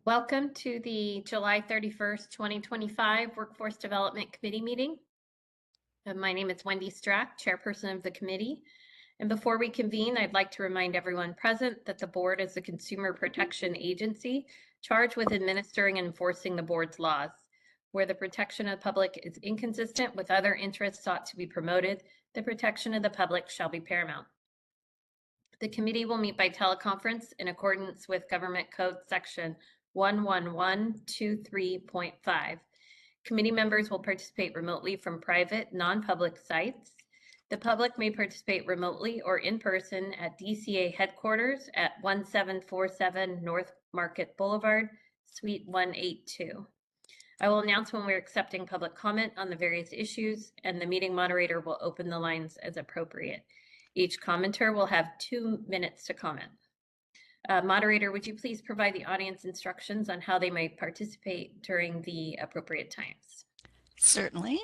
Welcome to the July 31st, 2025 Workforce Development Committee meeting. My name is Wendy Strack, chairperson of the committee. And before we convene, I'd like to remind everyone present that the board is a consumer protection agency charged with administering and enforcing the board's laws. Where the protection of the public is inconsistent with other interests sought to be promoted, the protection of the public shall be paramount. The committee will meet by teleconference in accordance with Government Code Section 11123.5. Committee members will participate remotely from private, non-public sites. The public may participate remotely or in person at DCA headquarters at 1747 North Market Boulevard, Suite 182. I will announce when we're accepting public comment on the various issues, and the meeting moderator will open the lines as appropriate. Each commenter will have 2 minutes to comment. Moderator, would you please provide the audience instructions on how they may participate during the appropriate times? Certainly.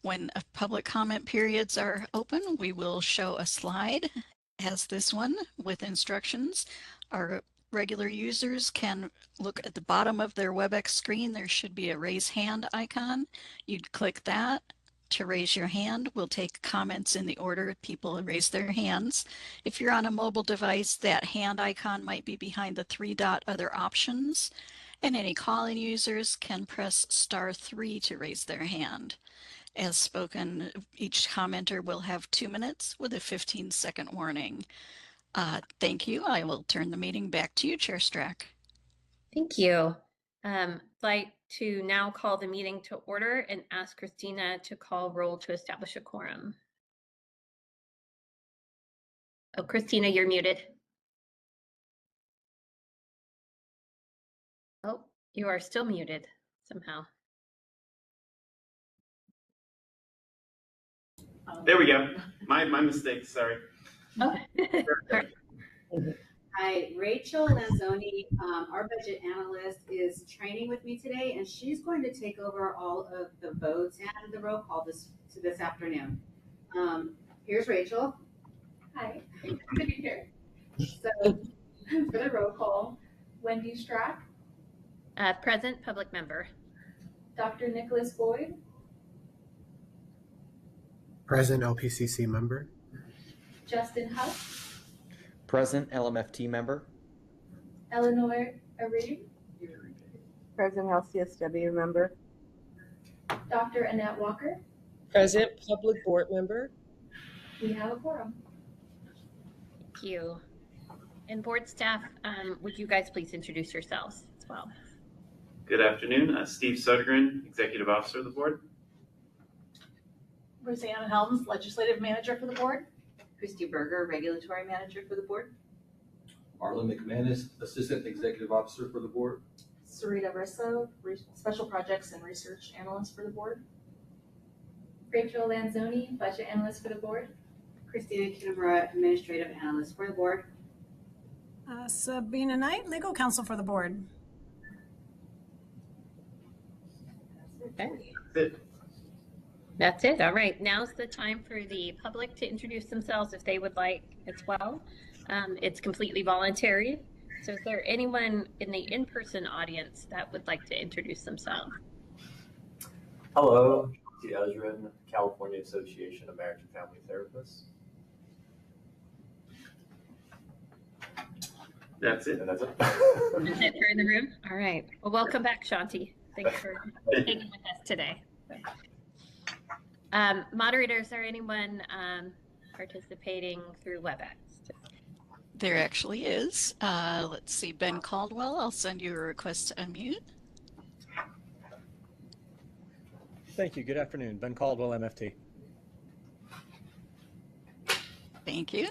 When public comment periods are open, we will show a slide as this one with instructions. Our regular users can look at the bottom of their WebEx screen. There should be a raise hand icon. You'd click that to raise your hand. We'll take comments in the order people raise their hands. If you're on a mobile device, that hand icon might be behind the 3-dot other options. And any call-in users can press *3 to raise their hand. As spoken, each commenter will have 2 minutes with a 15-second warning. Thank you. I will turn the meeting back to you, Chair Strack. Thank you. I'd like to now call the meeting to order and ask Christina to call roll to establish a quorum. Oh, Christina, you're muted. Oh, you are still muted somehow. There we go. My mistake, sorry. Okay. Hi, Rachel Lanzoni, our budget analyst, is training with me today, and she's going to take over all of the votes and the roll call this afternoon. Here's Rachel. Hi, good to be here. So for the roll call, Wendy Strack. Present, public member. Dr. Nicholas Boyd. Present, LPCC member. Justin Huff. Present, LMFT member. Eleanor Arib. Present, LCSW member. Dr. Annette Walker. Present, public board member. We have a quorum. Thank you. And board staff, would you guys please introduce yourselves as well? Good afternoon. Steve Sodergren, Executive Officer of the board. Rosanna Helms, Legislative Manager for the board. Christy Berger, Regulatory Manager for the board. Marlon McManus, Assistant Executive Officer for the board. Sarita Risso, Special Projects and Research Analyst for the board. Rachel Lanzoni, Budget Analyst for the board. Christina Kinebra, Administrative Analyst for the board. Sabina Knight, Legal Counsel for the board. Okay. That's it. All right. Now's the time for the public to introduce themselves if they would like as well. It's completely voluntary. So is there anyone in the in-person audience that would like to introduce themselves? Hello, T. Ezrin, California Association of Marriage and Family Therapists. That's it. And that's it. That's it for in the room? All right. Well, welcome back, Shanti. Thanks for taking with us today. Moderator, is there anyone participating through WebEx? There actually is. Let's see, Ben Caldwell, I'll send you a request to unmute. Thank you. Good afternoon. Ben Caldwell, MFT. Thank you.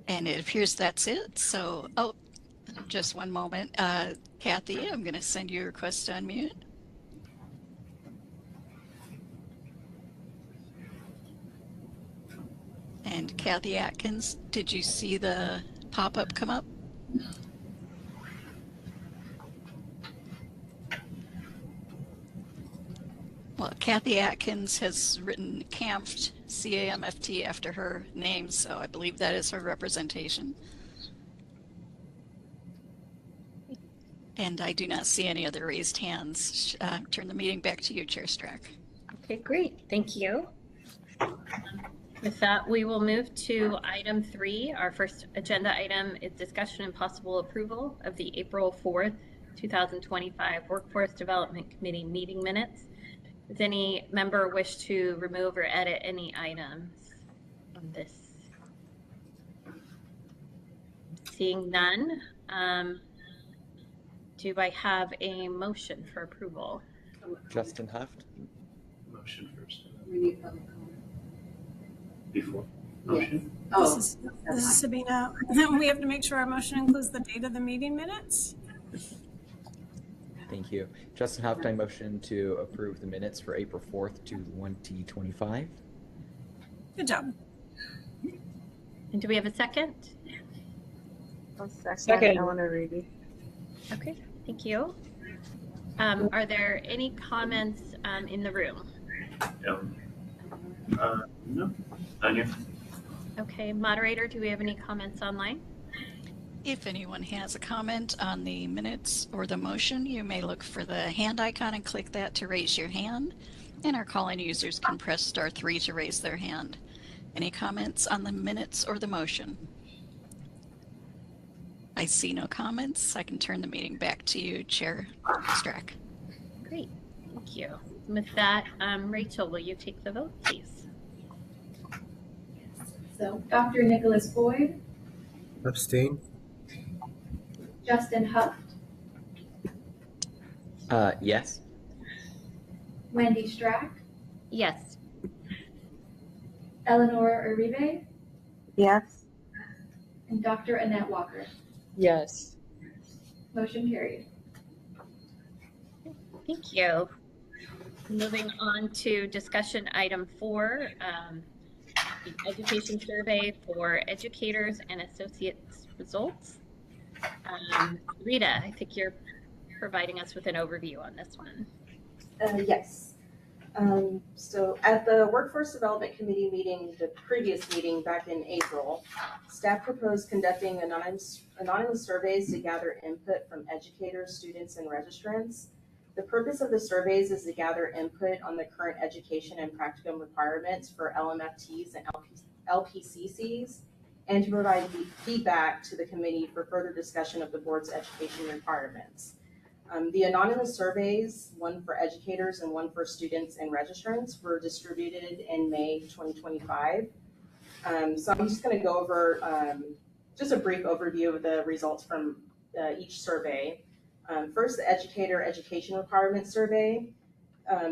And it appears that's it. So, oh, just one moment. Kathy, I'm going to send you a request to unmute. And Kathy Atkins, did you see the pop-up come up? Well, Kathy Atkins has written CAMFT, C-A-M-F-T, after her name, so I believe that is her representation. And I do not see any other raised hands. Turn the meeting back to you, Chair Strack. Okay, great. Thank you. With that, we will move to item 3. Our first agenda item is discussion and possible approval of the April 4th, 2025 Workforce Development Committee meeting minutes. Does any member wish to remove or edit any items on this? Seeing none, do I have a motion for approval? Justin Huft. Motion first. We need public comment. Before. Yes. Motion. Oh, This is Sabina. We have to make sure our motion includes the date of the meeting minutes. Thank you. Justin Huft, I motion to approve the minutes for April 4th, 2025. Good job. And do we have a second? I'll second. Second. Eleanor Reedy. Okay, thank you. Are there any comments in the room? No. Anya? Okay, moderator, do we have any comments online? If anyone has a comment on the minutes or the motion, you may look for the hand icon and click that to raise your hand. And our call-in users can press *3 to raise their hand. Any comments on the minutes or the motion? I see no comments. I can turn the meeting back to you, Chair Strack. Great, thank you. With that, Rachel, will you take the vote, please? So Dr. Nicholas Boyd, Abstain. Justin Huft, Yes. Wendy Strack, Yes. Eleanor Uribe, Yes. and Dr. Annette Walker. Yes. Motion carried. Thank you. Moving on to discussion item 4, the education survey for educators and associates results. Rita, I think you're providing us with an overview on this one. Yes. So at the Workforce Development Committee meeting, the previous meeting back in April, staff proposed conducting anonymous surveys to gather input from educators, students, and registrants. The purpose of the surveys is to gather input on the current education and practicum requirements for LMFTs and LPCCs, and to provide feedback to the committee for further discussion of the board's education requirements. The anonymous surveys, one for educators and one for students and registrants, were distributed in May 2025. So I'm just going to go over just a brief overview of the results from each survey. First, the Educator Education Requirements Survey.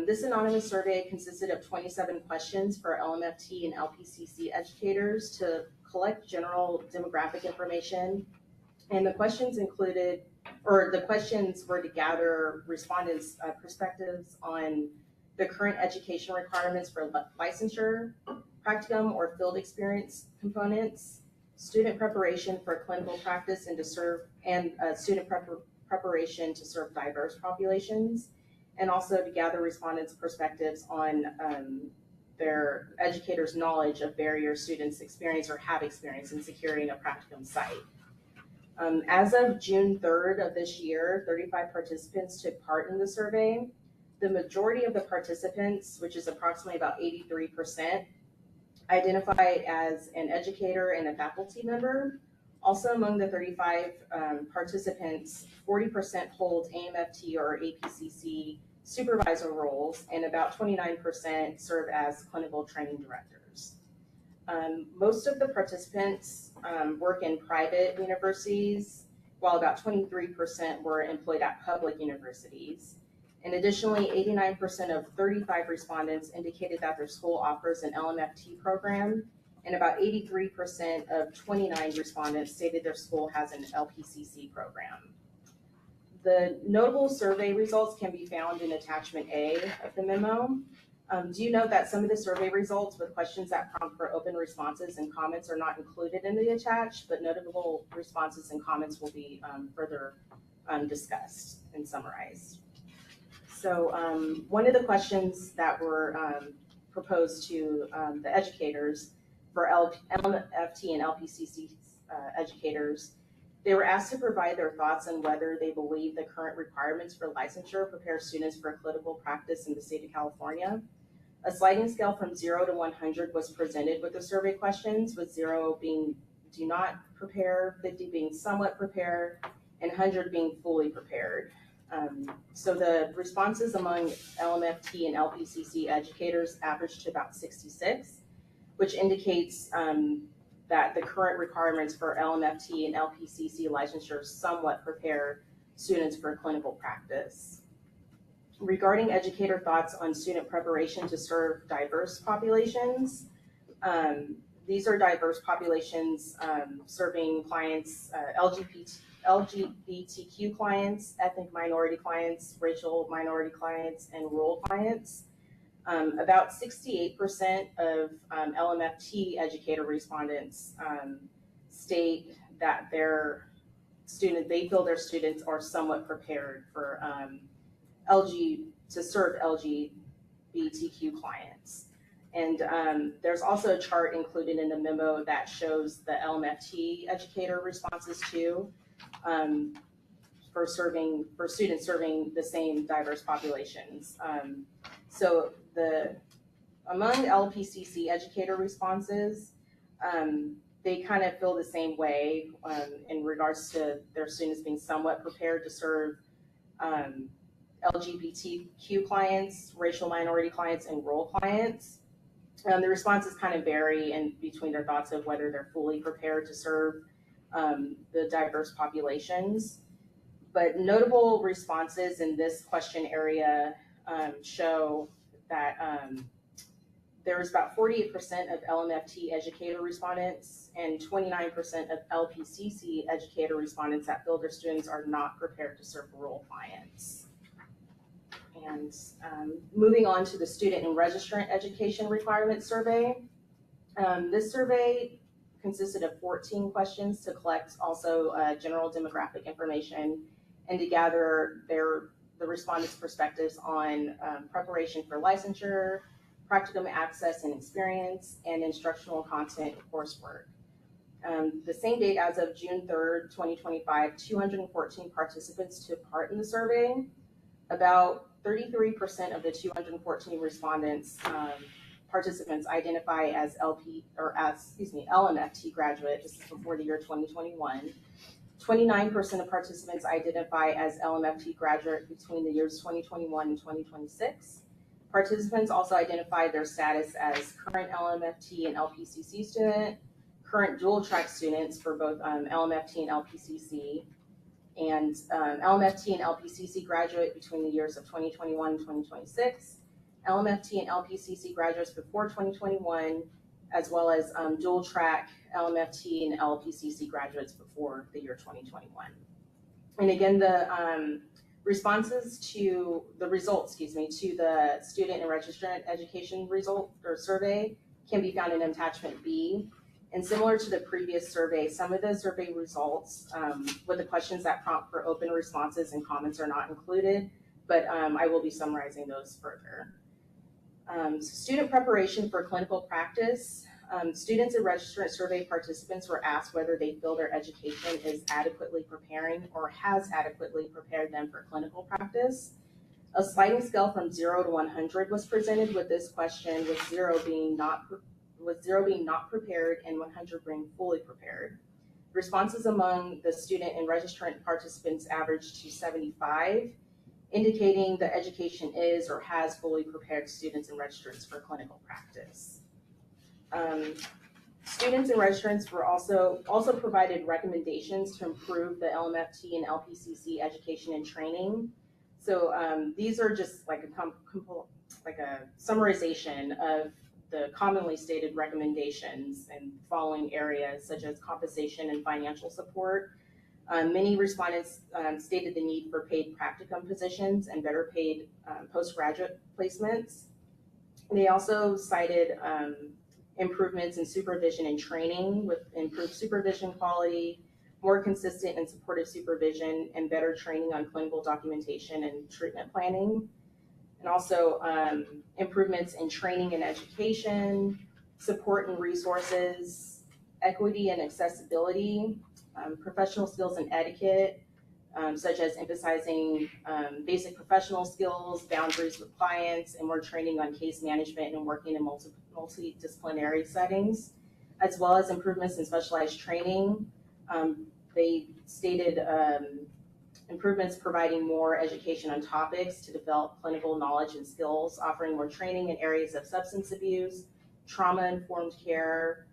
This anonymous survey consisted of 27 questions for LMFT and LPCC educators to collect general demographic information. And the questions were to gather respondents' perspectives on the current education requirements for licensure, practicum or field experience components, student preparation for clinical practice and student preparation to serve diverse populations, and also to gather respondents' perspectives on their educators' knowledge of barriers students experience or have experienced in securing a practicum site. As of June 3rd of this year, 35 participants took part in the survey. The majority of the participants, which is approximately about 83%, identify as an educator and a faculty member. Also among the 35 participants, 40% hold AMFT or APCC supervisor roles, and about 29% serve as clinical training directors. Most of the participants work in private universities, while about 23% were employed at public universities. And additionally, 89% of 35 respondents indicated that their school offers an LMFT program, and about 83% of 29 respondents stated their school has an LPCC program. The notable survey results can be found in attachment A of the memo. Do you note that some of the survey results with questions that prompt for open responses and comments are not included in the attached, but notable responses and comments will be further discussed and summarized. So one of the questions that were proposed to the educators for LMFT and LPCC educators They were asked to provide their thoughts on whether they believe the current requirements for licensure prepare students for clinical practice in the state of California. A sliding scale from 0 to 100 was presented with the survey questions, with 0 being do not prepare, 50 being somewhat prepared, and 100 being fully prepared. So the responses among LMFT and LPCC educators averaged to about 66, which indicates that the current requirements for LMFT and LPCC licensure somewhat prepare students for clinical practice. Regarding educator thoughts on student preparation to serve diverse populations, these are diverse populations serving clients, LGBTQ clients, ethnic minority clients, racial minority clients, and rural clients. About 68% of LMFT educator respondents state that they feel their students are somewhat prepared for to serve LGBTQ clients. And there's also a chart included in the memo that shows the LMFT educator responses too, for students serving the same diverse populations. So among LPCC educator responses, they kind of feel the same way in regards to their students being somewhat prepared to serve LGBTQ clients, racial minority clients, and rural clients. The responses kind of vary in between their thoughts of whether they're fully prepared to serve the diverse populations. But notable responses in this question area show that there is about 48% of LMFT educator respondents and 29% of LPCC educator respondents that feel their students are not prepared to serve rural clients. And moving on to the student and registrant education requirements survey. This survey consisted of 14 questions to collect also general demographic information and to gather the respondents' perspectives on preparation for licensure, practicum access and experience, and instructional content coursework. The same date as of June 3rd, 2025, 214 participants took part in the survey. About 33% of the 214 respondents, participants identify as LMFT graduate. This is before the year 2021. 29% of participants identify as LMFT graduate between the years 2021 and 2026. Participants also identified their status as current LMFT and LPCC student, current dual track students for both LMFT and LPCC, and LMFT and LPCC graduate between the years of 2021 and 2026, LMFT and LPCC graduates before 2021, as well as dual track LMFT and LPCC graduates before the year 2021. And again, the results to the student and registrant education result or survey can be found in attachment B. And similar to the previous survey, some of the survey results with the questions that prompt for open responses and comments are not included, but I will be summarizing those further. Student preparation for clinical practice. Students and registrant survey participants were asked whether they feel their education is adequately preparing or has adequately prepared them for clinical practice. A sliding scale from 0 to 100 was presented with this question, with 0 being not prepared and 100 being fully prepared. Responses among the student and registrant participants averaged to 75, indicating the education is or has fully prepared students and registrants for clinical practice. Students and registrants were also provided recommendations to improve the LMFT and LPCC education and training. So these are just like a summarization of the commonly stated recommendations in following areas such as compensation and financial support. Many respondents stated the need for paid practicum positions and better paid postgraduate placements. They also cited improvements in supervision and training with improved supervision quality, more consistent and supportive supervision, and better training on clinical documentation and treatment planning. And also improvements in training and education, support and resources, equity and accessibility, professional skills and etiquette, such as emphasizing basic professional skills, boundaries with clients, and more training on case management and working in multidisciplinary settings, as well as improvements in specialized training. They stated improvements providing more education on topics to develop clinical knowledge and skills, offering more training in areas of substance abuse, trauma-informed care,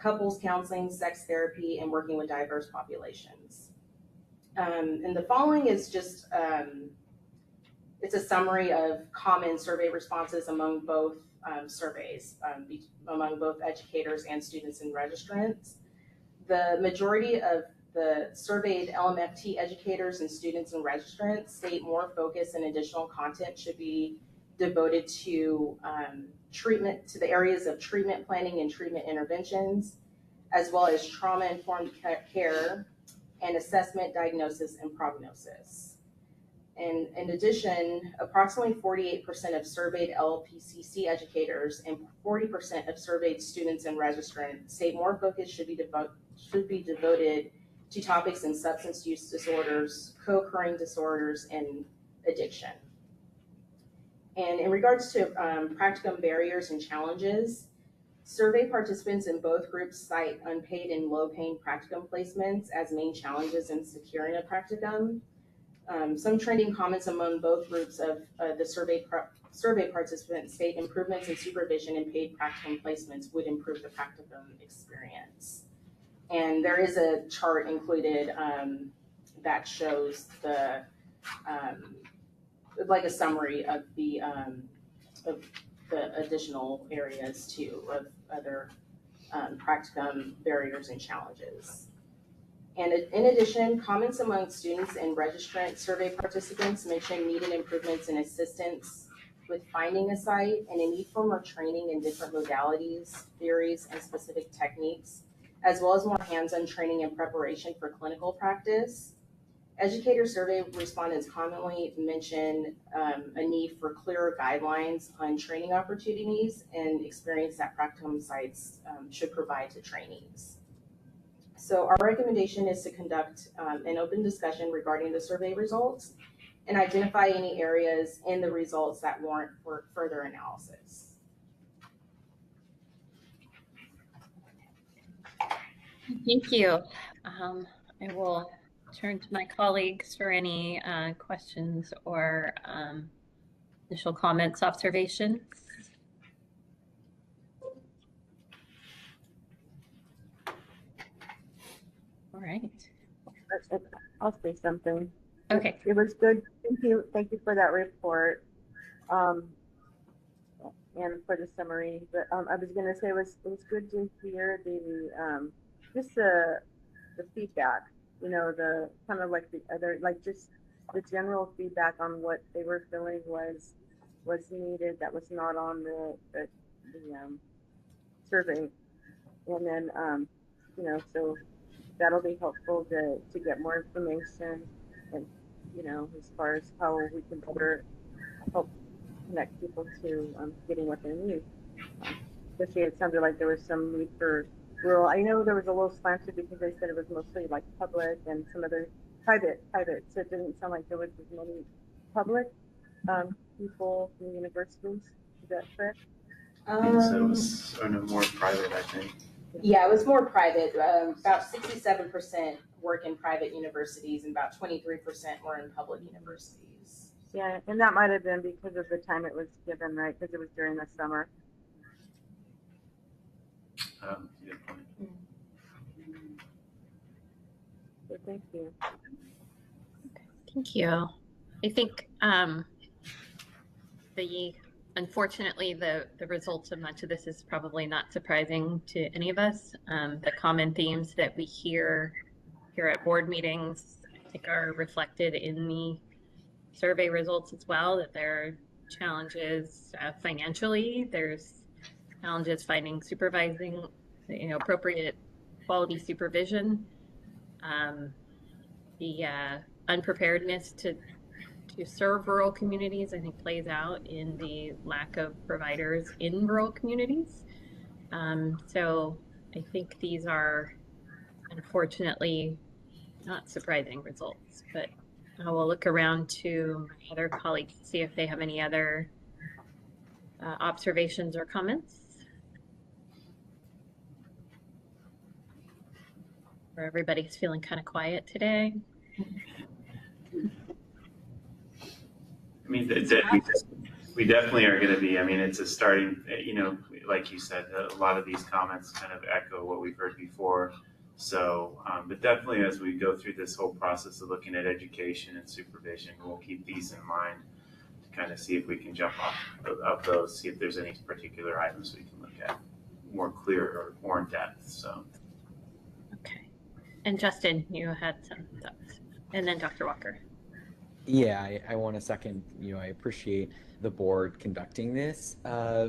couples counseling, sex therapy, and working with diverse populations. And the following is just, it's a summary of common survey responses among both surveys, among both educators and students and registrants. The majority of the surveyed LMFT educators and students and registrants state more focus and additional content should be devoted to treatment, to the areas of treatment planning and treatment interventions, as well as trauma-informed care and assessment, diagnosis, and prognosis. And in addition, approximately 48% of surveyed LPCC educators and 40% of surveyed students and registrants state more focus should be devoted to topics in substance use disorders, co-occurring disorders, and addiction. And in regards to practicum barriers and challenges, survey participants in both groups cite unpaid and low-paying practicum placements as main challenges in securing a practicum. Some trending comments among both groups of the survey participants state improvements in supervision and paid practicum placements would improve the practicum experience. And there is a chart included that shows the like a summary of the additional areas too of other practicum barriers and challenges. And in addition, comments among students and registrant survey participants mention needed improvements in assistance with finding a site and a need for more training in different modalities, theories, and specific techniques, as well as more hands-on training and preparation for clinical practice. Educator survey respondents commonly mention a need for clearer guidelines on training opportunities and experience that practicum sites should provide to trainees. So our recommendation is to conduct an open discussion regarding the survey results and identify any areas in the results that warrant for further analysis. Thank you. I will turn to my colleagues for any questions or initial comments, observations. All right. I'll say something. Okay. It was good. Thank you for that report. And for the summary. But I was going to say it was good to hear the just the feedback. You know, the kind of like the other, like just the general feedback on what they were feeling was needed that was not on the survey. And then you know, so that'll be helpful to get more information and, you know, as far as how we can better help connect people to getting what they need. Especially it sounded like there was some need for rural. I know there was a little slanted because they said it was mostly like public and some other private. So it didn't sound like there was as many public people from universities. Is that correct? So it was more private, I think. Yeah, it was more private. About 67% work in private universities and about 23% were in public universities. Yeah, and that might have been because of the time it was given, right? Because it was during the summer. Good point. So thank you. Thank you. I think unfortunately, the results of much of this is probably not surprising to any of us. The common themes that we hear here at board meetings, I think, are reflected in the survey results as well, that there are challenges financially, there's challenges finding supervising, appropriate quality supervision, the unpreparedness to serve rural communities, I think, plays out in the lack of providers in rural communities. So I think these are unfortunately not surprising results, but I will look around to my other colleagues to see if they have any other observations or comments. Or everybody's feeling kind of quiet today. I mean, we definitely are going to be, I mean, it's a starting, you know, like you said, a lot of these comments kind of echo what we've heard before. So, but definitely as we go through this whole process of looking at education and supervision, we'll keep these in mind to kind of see if we can jump off of those, see if there's any particular items we can look at more clear or more in depth. So. Okay. And Justin, you had some thoughts. And then Dr. Walker. Yeah, I want to second, I appreciate the board conducting this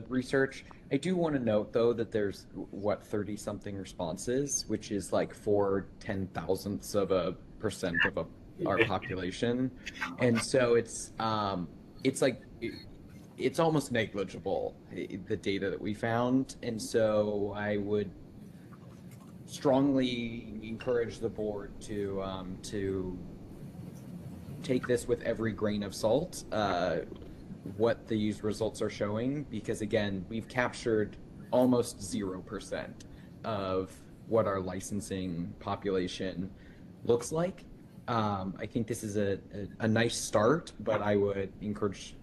research. I do want to note, though, that there's, 30-something responses, which is like 4/10,000ths of a percent of our population. And so it's almost negligible, the data that we found. And so I would strongly encourage the board to take this with every grain of salt, what these results are showing, because again, we've captured almost 0% of what our licensing population looks like. I think this is a nice start, but I would encourage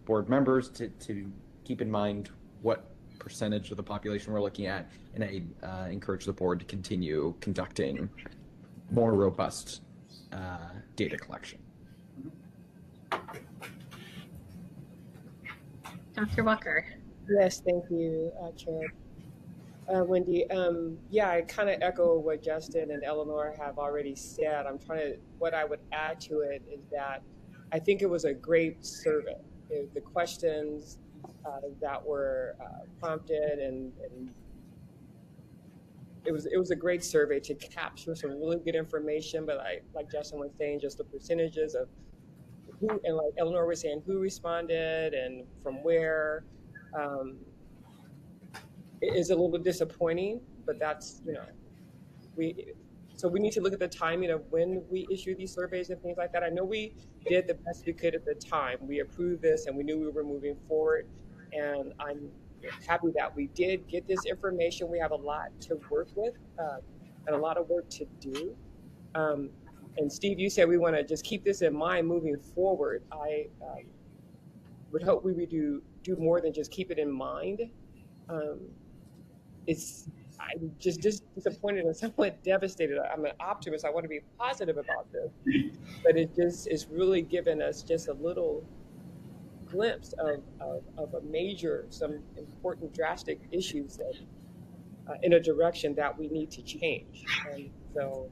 board members to keep in mind what percentage of the population we're looking at, and I encourage the board to continue conducting more robust data collection. Dr. Walker. Yes, thank you, Chair. Wendy, yeah, I kind of echo what Justin and Eleanor have already said. What I would add to it is that I think it was a great survey. The questions that were prompted and it was a great survey to capture some really good information, but like Justin was saying, just the percentages of who, and like Eleanor was saying, who responded and from where, it is a little bit disappointing, but that's, we need to look at the timing of when we issue these surveys and things like that. I know we did the best we could at the time. We approved this and we knew we were moving forward, and I'm happy that we did get this information. We have a lot to work with and a lot of work to do. And Steve, you said we want to just keep this in mind moving forward. I would hope we would do more than just keep it in mind. I'm just disappointed and somewhat devastated. I'm an optimist. I want to be positive about this, but it's really given us just a little glimpse of some important drastic issues that in a direction that we need to change. And so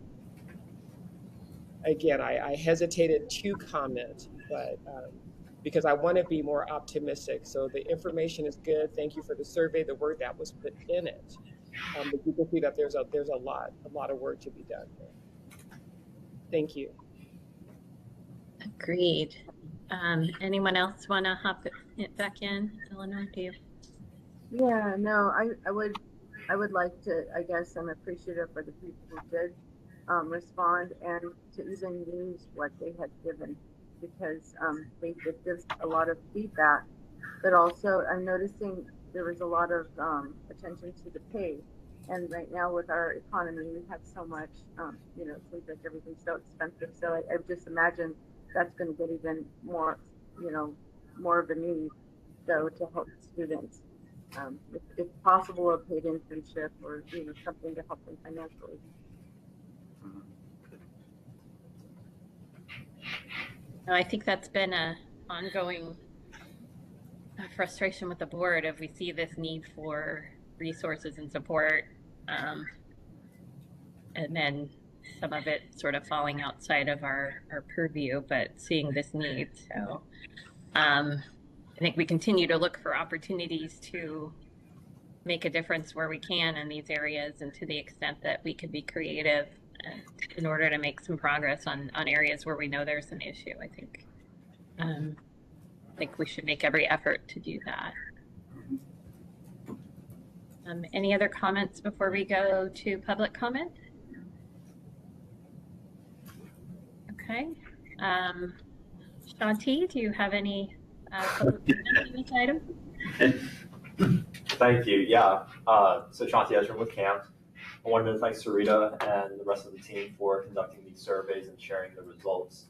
again, I hesitated to comment, but because I want to be more optimistic. So the information is good. Thank you for the survey, the work that was put in it. But you can see that there's a lot of work to be done there. Thank you. Agreed. Anyone else want to hop it back in? Eleanor, do you? Yeah, no, I would like to, I guess I'm appreciative for the people who did respond and to even use what they had given, because they did give a lot of feedback, but also I'm noticing there was a lot of attention to the pay. And right now with our economy, we have so much, it seems like everything's so expensive. So I just imagine that's going to get even more, more of a need, so to help students. If possible, a paid internship or, something to help them financially. I think that's been an ongoing frustration with the board if we see this need for resources and support, and then some of it sort of falling outside of our purview, but seeing this need. So I think we continue to look for opportunities to make a difference where we can in these areas, and to the extent that we can be creative in order to make some progress on areas where we know there's an issue. I think we should make every effort to do that. Any other comments before we go to public comment? Okay. Shanti, do you have any public comment on this item? Thank you. Yeah. So Shanti Ezra with CAMP. I wanted to thank Sarita and the rest of the team for conducting these surveys and sharing the results.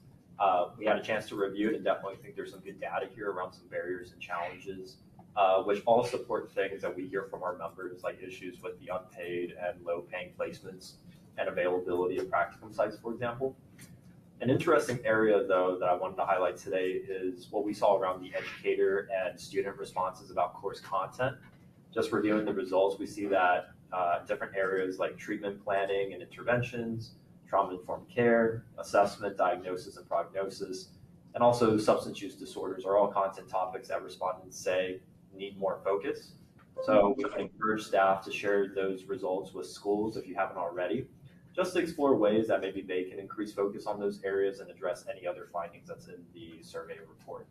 We had a chance to review it and definitely think there's some good data here around some barriers and challenges, which all support things that we hear from our members, like issues with the unpaid and low paying placements and availability of practicum sites, for example. An interesting area, though, that I wanted to highlight today is what we saw around the educator and student responses about course content. Just reviewing the results, we see that different areas like treatment planning and interventions, trauma-informed care, assessment, diagnosis, and prognosis, and also substance use disorders are all content topics that respondents say need more focus. So we encourage staff to share those results with schools if you haven't already, just to explore ways that maybe they can increase focus on those areas and address any other findings that's in the survey report.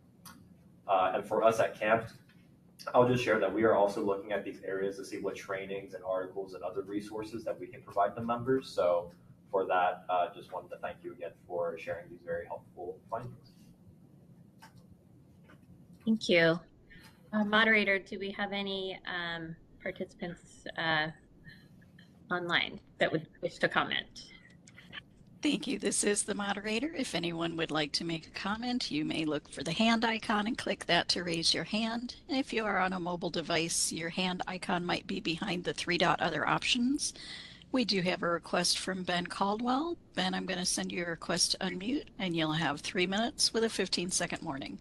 And for us at CAMP, I'll just share that we are also looking at these areas to see what trainings and articles and other resources that we can provide the members. So for that, just wanted to thank you again for sharing these very helpful findings. Thank you. Moderator, do we have any participants online that would wish to comment? Thank you. This is the moderator. If anyone would like to make a comment, you may look for the hand icon and click that to raise your hand. And if you are on a mobile device, your hand icon might be behind the 3-dot other options. We do have a request from Ben Caldwell. Ben, I'm going to send you a request to unmute, and you'll have 3 minutes with a 15-second warning.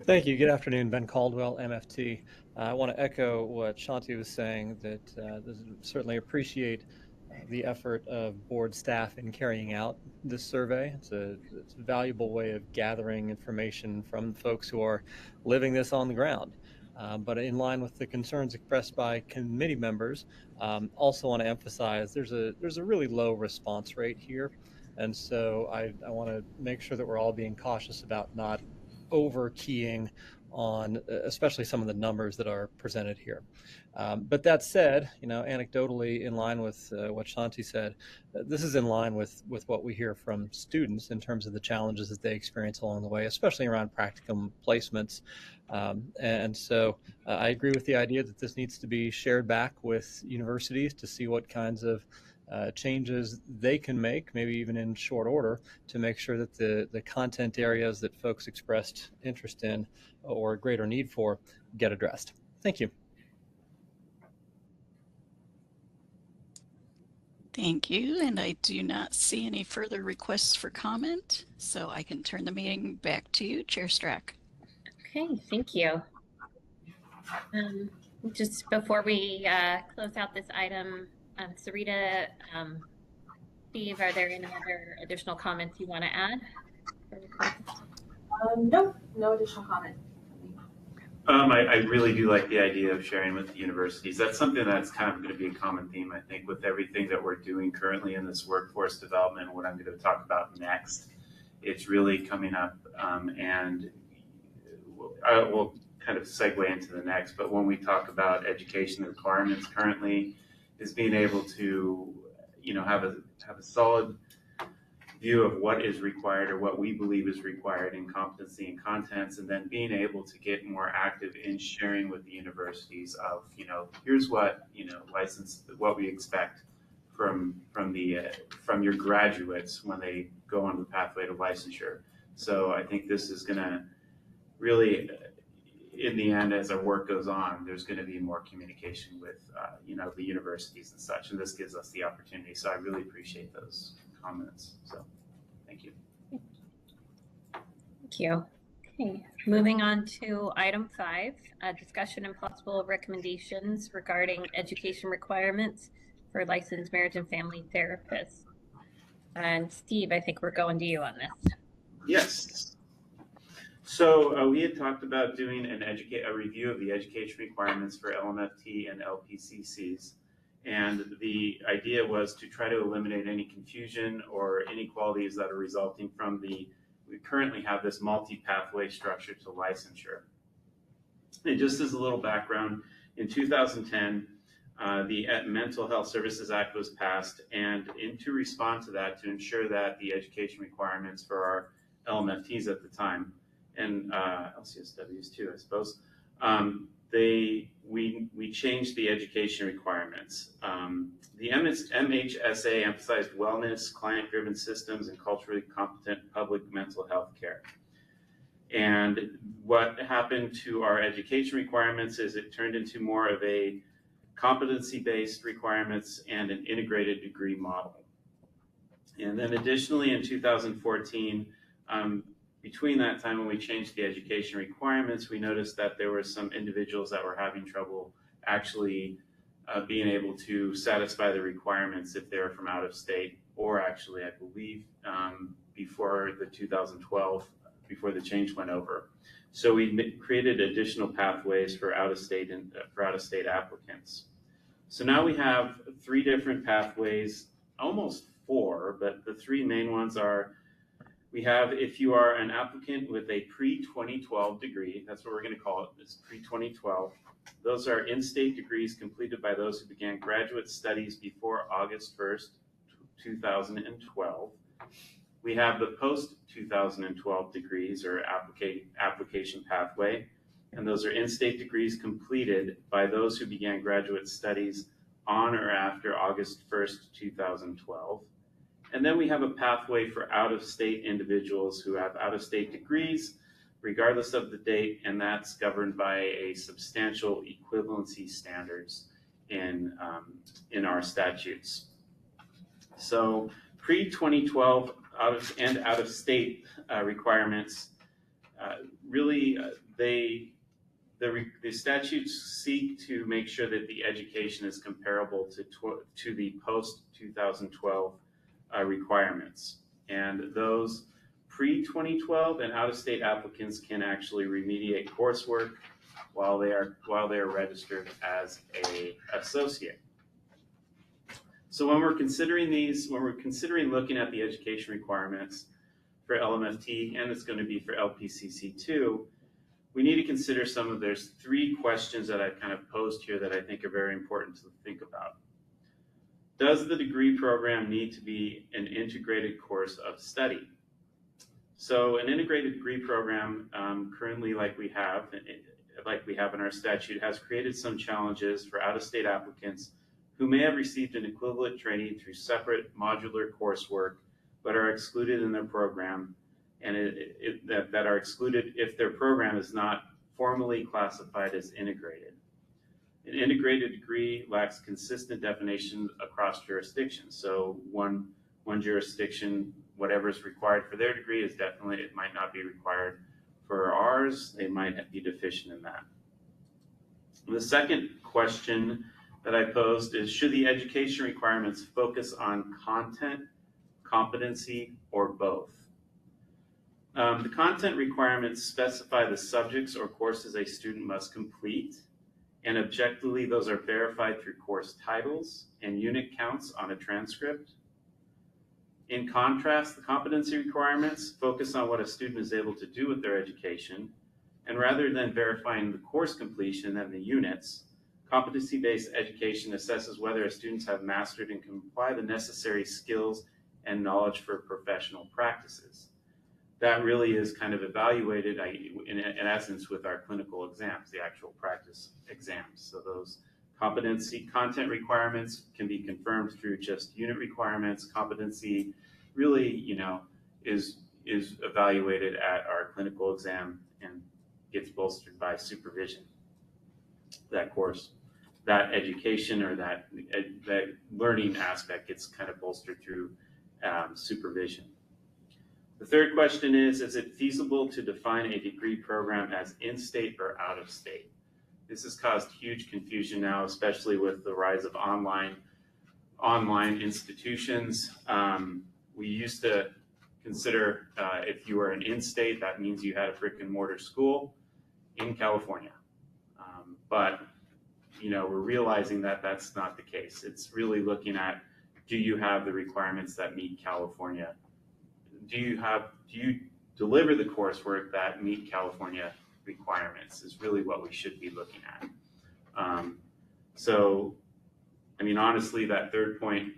Thank you. Good afternoon. Ben Caldwell, MFT. I want to echo what Shanti was saying, that certainly appreciate the effort of board staff in carrying out this survey. It's a valuable way of gathering information from folks who are living this on the ground. But in line with the concerns expressed by committee members, also want to emphasize there's a really low response rate here. And so I want to make sure that we're all being cautious about not over-keying on especially some of the numbers that are presented here. But that said, anecdotally, in line with what Shanti said, this is in line with what we hear from students in terms of the challenges that they experience along the way, especially around practicum placements. And so I agree with the idea that this needs to be shared back with universities to see what kinds of changes they can make, maybe even in short order, to make sure that the content areas that folks expressed interest in or greater need for get addressed. Thank you. Thank you, and I do not see any further requests for comment, so I can turn the meeting back to you, Chair Strack. Okay, thank you. Just before we close out this item, Sarita, Steve, are there any other additional comments you want to add? No additional comment. I really do like the idea of sharing with the universities. That's something that's kind of going to be a common theme, I think, with everything that we're doing currently in this workforce development, what I'm going to talk about next. It's really coming up, and I will kind of segue into the next, but when we talk about education requirements currently, is being able to, have a solid view of what is required or what we believe is required in competency and contents, and then being able to get more active in sharing with the universities of, here's what, what we expect from your graduates when they go on the pathway to licensure. So I think this is going to really, in the end, as our work goes on, there's going to be more communication with, the universities and such, and this gives us the opportunity. So I really appreciate those comments. So thank you. Thank you. Okay, moving on to item 5, discussion and possible recommendations regarding education requirements for licensed marriage and family therapists. And Steve, I think we're going to you on this. Yes. So we had talked about doing a review of the education requirements for LMFT and LPCCs. And the idea was to try to eliminate any confusion or inequalities that are resulting from we currently have this multi-pathway structure to licensure. And just as a little background, in 2010, the Mental Health Services Act was passed, and to respond to that, to ensure that the education requirements for our LMFTs at the time, and LCSWs too, I suppose, we changed the education requirements. The MHSA emphasized wellness, client-driven systems, and culturally competent public mental health care. And what happened to our education requirements is it turned into more of a competency-based requirements and an integrated degree model. And then additionally in 2014, between that time when we changed the education requirements, we noticed that there were some individuals that were having trouble actually being able to satisfy the requirements if they were from out of state, or actually, I believe, before the 2012, before the change went over. So we created additional pathways for out-of-state and for out-of-state applicants. So now we have 3 different pathways, almost 4, but the 3 main ones are, we have, if you are an applicant with a pre-2012 degree, that's what we're going to call it, it's pre-2012. Those are in-state degrees completed by those who began graduate studies before August 1st, 2012. We have the post-2012 degrees, or application pathway, and those are in-state degrees completed by those who began graduate studies on or after August 1st, 2012. And then we have a pathway for out-of-state individuals who have out-of-state degrees, regardless of the date, and that's governed by a substantial equivalency standards in our statutes. So pre-2012 out-of-state requirements, really the statutes seek to make sure that the education is comparable to the post-2012 requirements. And those pre-2012 and out-of-state applicants can actually remediate coursework while they are registered as an associate. So when we're considering looking at the education requirements for LMFT, and it's going to be for LPCC too, we need to consider there's 3 questions that I've kind of posed here that I think are very important to think about. Does the degree program need to be an integrated course of study? So an integrated degree program, currently like we have in our statute, has created some challenges for out-of-state applicants who may have received an equivalent training through separate modular coursework, but are excluded in their program, and that are excluded if their program is not formally classified as integrated. An integrated degree lacks consistent definition across jurisdictions. So one jurisdiction, whatever is required for their degree is definitely, it might not be required for ours. They might be deficient in that. The second question that I posed is, should the education requirements focus on content, competency, or both? The content requirements specify the subjects or courses a student must complete, and objectively those are verified through course titles and unit counts on a transcript. In contrast, the competency requirements focus on what a student is able to do with their education, and rather than verifying the course completion and the units, competency-based education assesses whether a students have mastered and can apply the necessary skills and knowledge for professional practices. That really is kind of evaluated in essence with our clinical exams, the actual practice exams. So those competency content requirements can be confirmed through just unit requirements. Competency really, is evaluated at our clinical exam and gets bolstered by supervision. That course, that education or that learning aspect gets kind of bolstered through supervision. The third question is it feasible to define a degree program as in-state or out-of-state? This has caused huge confusion now, especially with the rise of online institutions. We used to consider if you were an in-state, that means you had a brick and mortar school in California. But we're realizing that that's not the case. It's really looking at, do you have the requirements that meet California? Do you deliver the coursework that meet California requirements is really what we should be looking at. So I mean, honestly, that third point,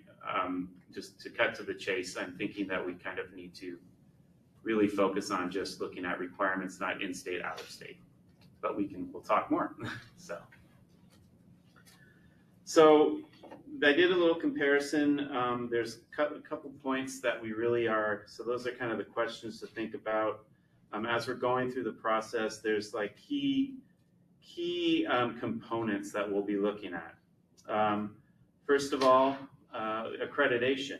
just to cut to the chase, I'm thinking that we kind of need to really focus on just looking at requirements, not in-state, out-of-state. But we'll talk more. So I did a little comparison. There's a couple points that we really are, so those are kind of the questions to think about. As we're going through the process, there's like key components that we'll be looking at. First of all, accreditation.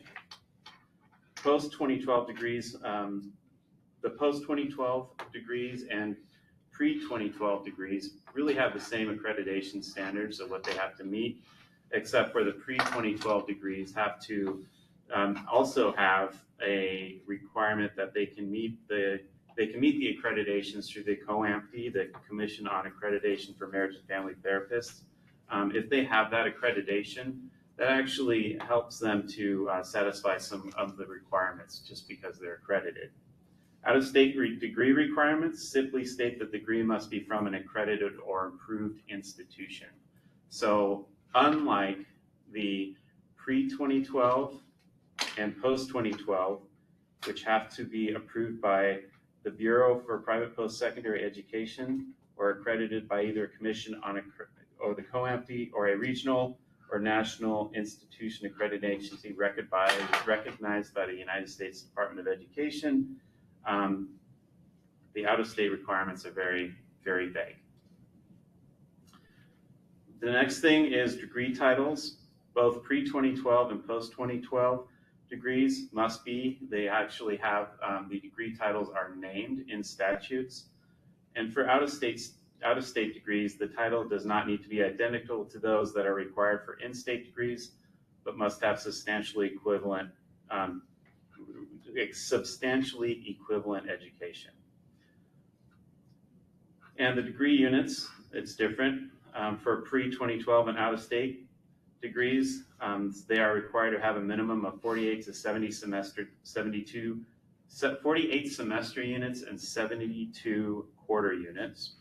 Post-2012 degrees, the post-2012 degrees and pre-2012 degrees really have the same accreditation standards of what they have to meet, except for the pre-2012 degrees have to also have a requirement that they can meet the accreditations through the COAMFT, the Commission on Accreditation for Marriage and Family Therapists. If they have that accreditation, that actually helps them to satisfy some of the requirements just because they're accredited. Out-of-state degree requirements simply state that the degree must be from an accredited or approved institution. So unlike the pre-2012 and post-2012, which have to be approved by the Bureau for Private Post-Secondary Education or accredited by either a commission or the COAMFT or a regional or national institution accrediting agency recognized by the United States Department of Education, the out-of-state requirements are very, very vague. The next thing is degree titles. Both pre-2012 and post-2012 degrees must be, they actually have, the degree titles are named in statutes. And for out-of-state degrees, the title does not need to be identical to those that are required for in-state degrees, but must have substantially equivalent education. And the degree units, it's different. For pre-2012 and out-of-state degrees, they are required to have a minimum of 48 semester units and 72 quarter units.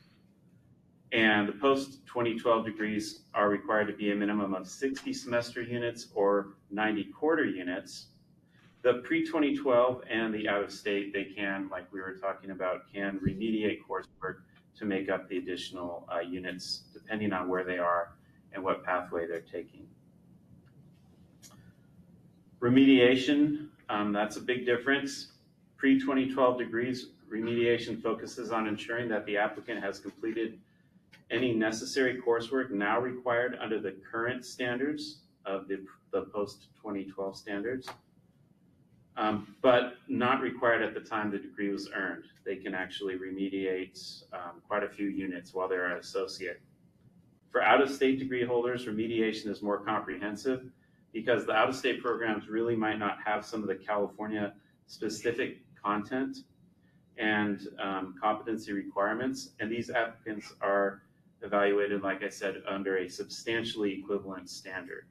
And the post-2012 degrees are required to be a minimum of 60 semester units or 90 quarter units. The pre-2012 and the out-of-state, they can, like we were talking about, can remediate coursework to make up the additional units depending on where they are and what pathway they're taking. Remediation, that's a big difference. Pre-2012 degrees, remediation focuses on ensuring that the applicant has completed any necessary coursework now required under the current standards of the post-2012 standards, but not required at the time the degree was earned. They can actually remediate quite a few units while they're an associate. For out-of-state degree holders, remediation is more comprehensive because the out-of-state programs really might not have some of the California specific content and competency requirements, and these applicants are evaluated, like I said, under a substantially equivalent standard.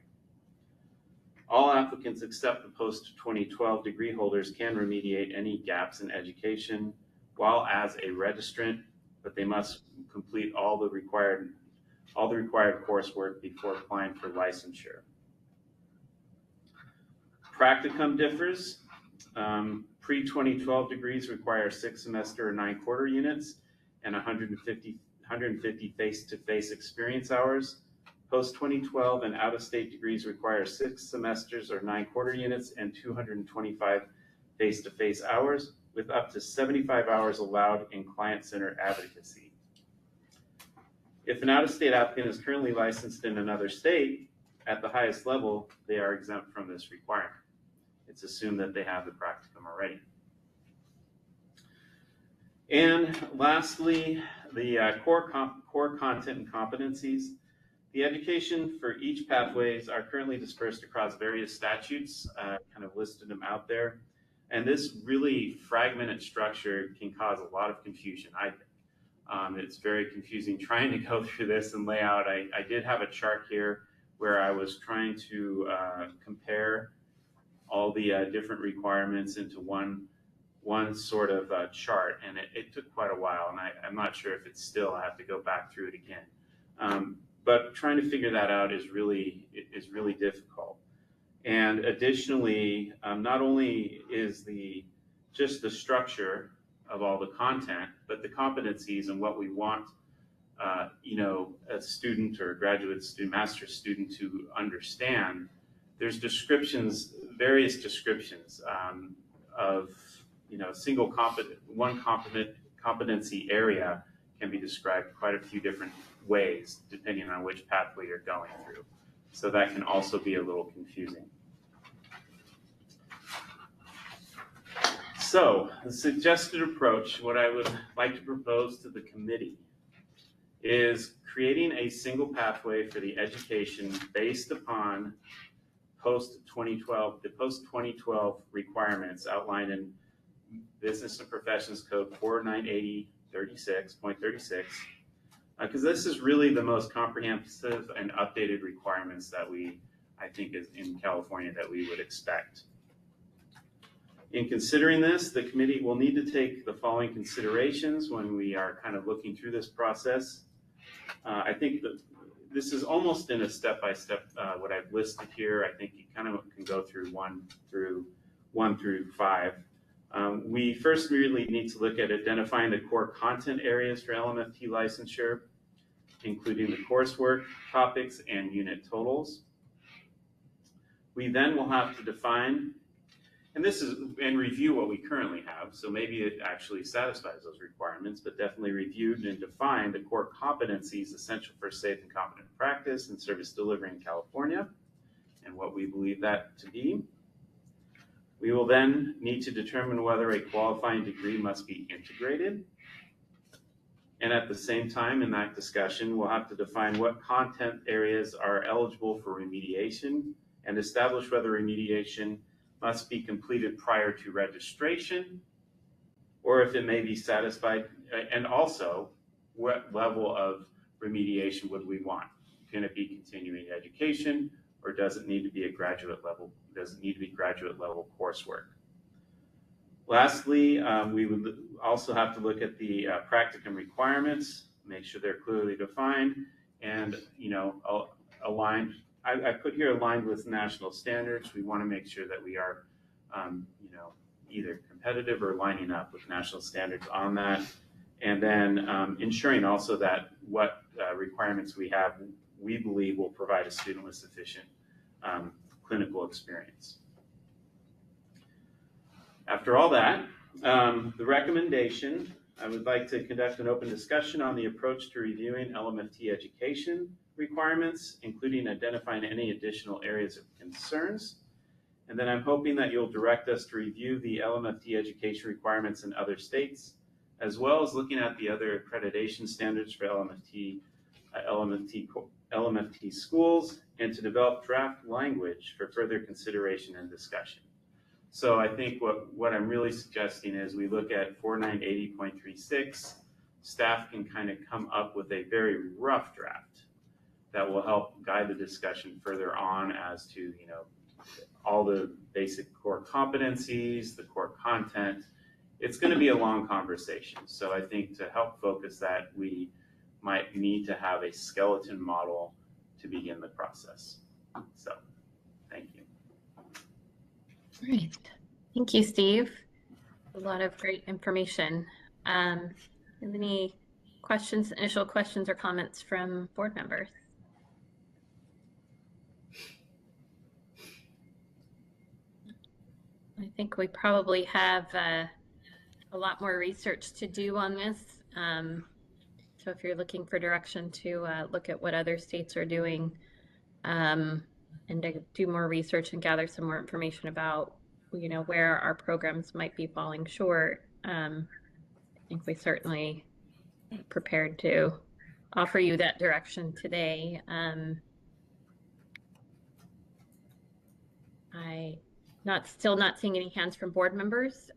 All applicants except the post-2012 degree holders can remediate any gaps in education while as a registrant, but they must complete all the required coursework before applying for licensure. Practicum differs. Pre-2012 degrees require 6 semester or 9 quarter units and 150 face-to-face experience hours. Post-2012 and out-of-state degrees require 6 semesters or 9 quarter units and 225 face-to-face hours, with up to 75 hours allowed in client-centered advocacy. If an out-of-state applicant is currently licensed in another state, at the highest level, they are exempt from this requirement. It's assumed that they have the practicum already. And lastly, the core content and competencies. The education for each pathways are currently dispersed across various statutes, kind of listed them out there. And this really fragmented structure can cause a lot of confusion, I think. It's very confusing trying to go through this and lay out. I did have a chart here where I was trying to compare all the different requirements into one sort of chart, and it took quite a while, and I'm not sure if it's still, I have to go back through it again. but trying to figure that out is really difficult. And additionally, not only is just the structure of all the content, but the competencies and what we want, a student or a graduate student, master's student to understand. There's various descriptions of, one competency area can be described quite a few different ways depending on which pathway you're going through. So that can also be a little confusing. So the suggested approach, what I would like to propose to the committee, is creating a single pathway for the education based upon the post-2012 requirements outlined in Business and Professions Code 4980.36, because this is really the most comprehensive and updated requirements that I think is in California that we would expect. In considering this, the committee will need to take the following considerations when we are kind of looking through this process. I think that this is almost in a step-by-step, what I've listed here. I think you kind of can go through one through 5. We first really need to look at identifying the core content areas for LMFT licensure, including the coursework, topics, and unit totals. We then will have to define, and review what we currently have. So maybe it actually satisfies those requirements, but definitely reviewed and defined the core competencies essential for safe and competent practice and service delivery in California, and what we believe that to be. We will then need to determine whether a qualifying degree must be integrated. And at the same time in that discussion, we'll have to define what content areas are eligible for remediation and establish whether remediation must be completed prior to registration, or if it may be satisfied, and also what level of remediation would we want? Can it be continuing education, or does it need to be graduate level coursework? Lastly, we would also have to look at the practicum requirements, make sure they're clearly defined and aligned. I put here aligned with national standards. We want to make sure that we are, either competitive or lining up with national standards on that. And then ensuring also that what requirements we have, we believe will provide a student with sufficient clinical experience. After all that, the recommendation, I would like to conduct an open discussion on the approach to reviewing LMFT education requirements, including identifying any additional areas of concerns. And then I'm hoping that you'll direct us to review the LMFT education requirements in other states, as well as looking at the other accreditation standards for LMFT schools, and to develop draft language for further consideration and discussion. So I think what I'm really suggesting is we look at 4980.36. Staff can kind of come up with a very rough draft that will help guide the discussion further on as to, all the basic core competencies, the core content. It's going to be a long conversation. So I think to help focus that, we might need to have a skeleton model to begin the process. So, thank you. Great. Thank you, Steve. A lot of great information. Any questions, initial questions or comments from board members? I think we probably have a lot more research to do on this. So if you're looking for direction to look at what other states are doing and to do more research and gather some more information about, where our programs might be falling short, I think we certainly are prepared to offer you that direction today. Still not seeing any hands from board members.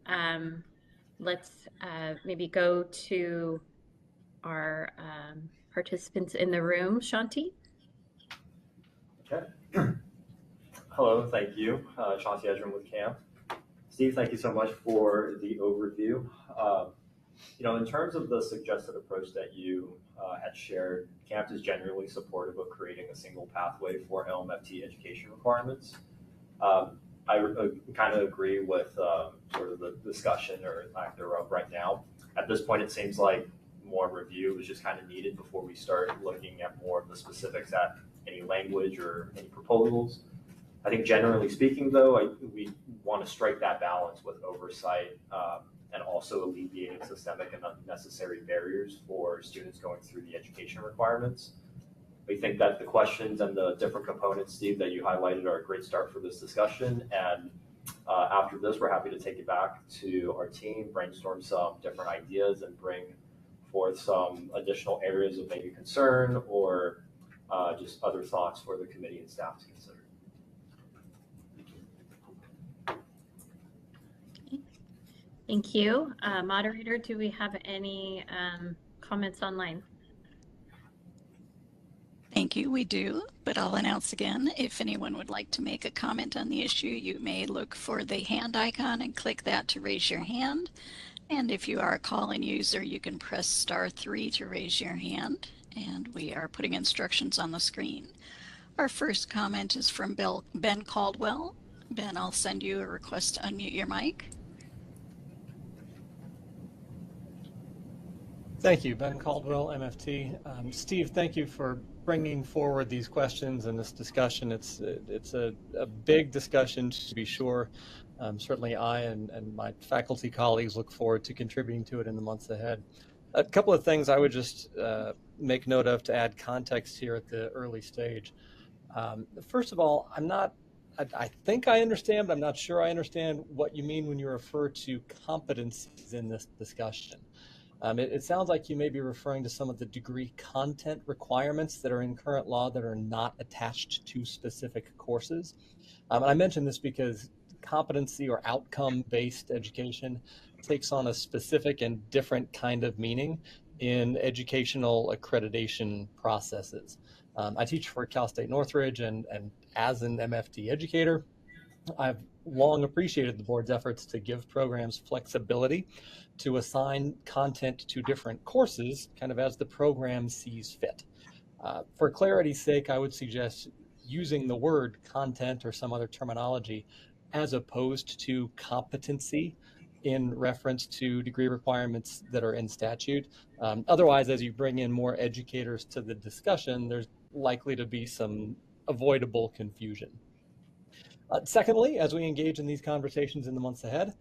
Let's maybe go to our participants in the room. Shanti? Okay. Hello, thank you. Shanti Edrum with CAMP. Steve, thank you so much for the overview. In terms of the suggested approach that you had shared, CAMP is generally supportive of creating a single pathway for LMFT education requirements. I kind of agree with sort of the discussion or lack thereof right now. At this point, it seems like more review is just kind of needed before we start looking at more of the specifics at any language or any proposals. I think generally speaking, though, we want to strike that balance with oversight and also alleviating systemic and unnecessary barriers for students going through the education requirements. We think that the questions and the different components, Steve, that you highlighted are a great start for this discussion. And after this, we're happy to take it back to our team, brainstorm some different ideas, and bring forth some additional areas of maybe concern or just other thoughts for the committee and staff to consider. Thank you. Moderator, do we have any comments online? Thank you, we do, but I'll announce again, if anyone would like to make a comment on the issue, you may look for the hand icon and click that to raise your hand. And if you are a call-in user, you can press *3 to raise your hand, and we are putting instructions on the screen. Our first comment is from Ben Caldwell. Ben, I'll send you a request to unmute your mic. Thank you, Ben Caldwell, MFT. Steve, thank you for bringing forward these questions and this discussion. It's a big discussion, to be sure. Certainly I and my faculty colleagues look forward to contributing to it in the months ahead. A couple of things I would just make note of to add context here at the early stage. First of all, I think I understand, but I'm not sure I understand what you mean when you refer to competencies in this discussion. It sounds like you may be referring to some of the degree content requirements that are in current law that are not attached to specific courses. And I mention this because competency or outcome-based education takes on a specific and different kind of meaning in educational accreditation processes. I teach for Cal State Northridge, and as an MFT educator, I've long appreciated the board's efforts to give programs flexibility to assign content to different courses, kind of as the program sees fit. For clarity's sake, I would suggest using the word content or some other terminology as opposed to competency in reference to degree requirements that are in statute. Otherwise, as you bring in more educators to the discussion, there's likely to be some avoidable confusion. Secondly, as we engage in these conversations in the months ahead,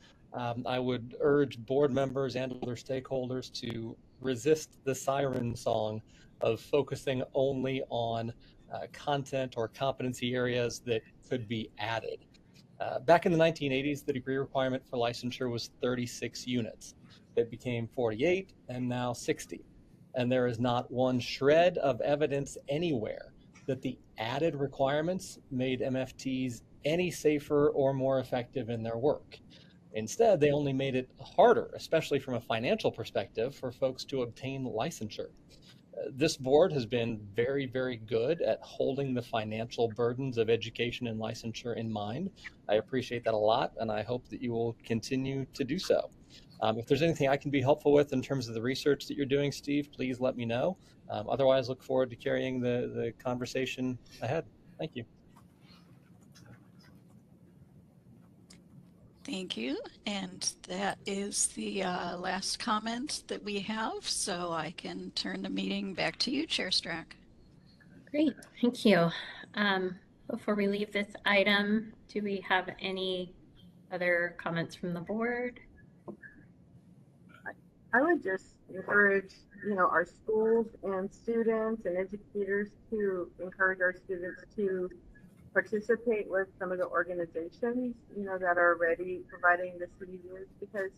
I would urge board members and other stakeholders to resist the siren song of focusing only on content or competency areas that could be added. Back in the 1980s, the degree requirement for licensure was 36 units. It became 48 and now 60. And there is not one shred of evidence anywhere that the added requirements made MFTs any safer or more effective in their work. Instead, they only made it harder, especially from a financial perspective, for folks to obtain licensure. This board has been very, very good at holding the financial burdens of education and licensure in mind. I appreciate that a lot, and I hope that you will continue to do so. If there's anything I can be helpful with in terms of the research that you're doing, Steve, please let me know. Otherwise, look forward to carrying the conversation ahead. Thank you. Thank you. And that is the last comment that we have. So I can turn the meeting back to you, Chair Strack. Great, thank you. Before we leave this item, do we have any other comments from the board? I would just encourage, our schools and students and educators to encourage our students to participate with some of the organizations, that are already providing the CEUs, because,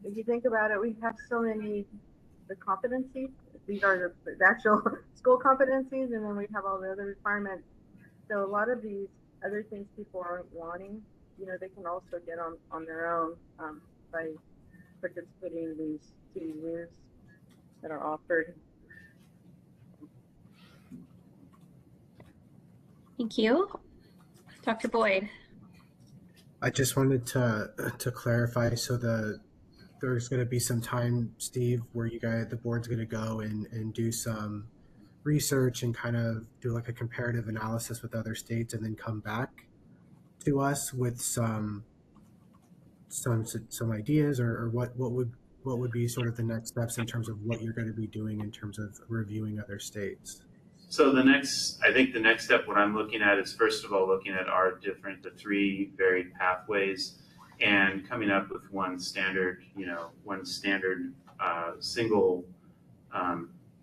if you think about it, we have so many, the competencies, these are the actual school competencies, and then we have all the other requirements. So a lot of these other things people aren't wanting, they can also get on their own by participating in these CEUs that are offered. Thank you. Dr. Boyd. I just wanted to clarify. So the there's going to be some time, Steve, where the board's going to go and do some research and kind of do like a comparative analysis with other states, and then come back to us with some ideas, or what would be sort of the next steps in terms of what you're going to be doing in terms of reviewing other states? So I think the next step, what I'm looking at is first of all, looking at the three varied pathways and coming up with one standard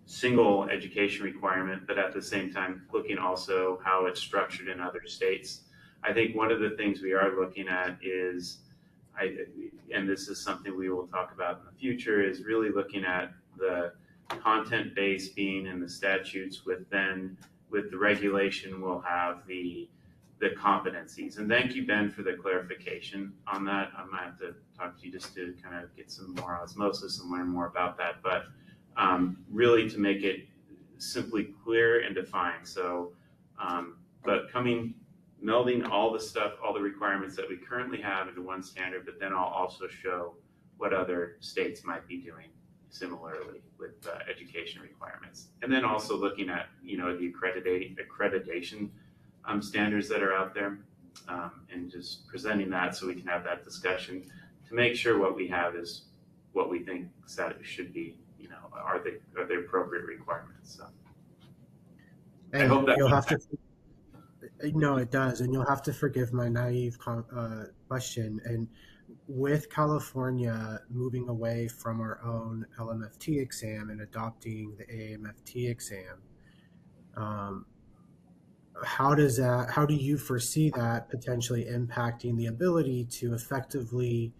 single education requirement, but at the same time, looking also how it's structured in other states. I think one of the things we are looking at is, and this is something we will talk about in the future, is really looking at the content base being in the statutes, with the regulation we'll have the competencies. And thank you, Ben, for the clarification on that. I might have to talk to you just to kind of get some more osmosis and learn more about that, but really to make it simply clear and defined. So, but melding all the requirements that we currently have into one standard, but then I'll also show what other states might be doing similarly with education requirements. And then also looking at, the accreditation standards that are out there, and just presenting that so we can have that discussion to make sure what we have is what we think that it should be, are they appropriate requirements. So And I hope that you'll have to. No, it does, and you'll have to forgive my naive question. And with California moving away from our own LMFT exam and adopting the AMFT exam, how do you foresee that potentially impacting the ability to effectively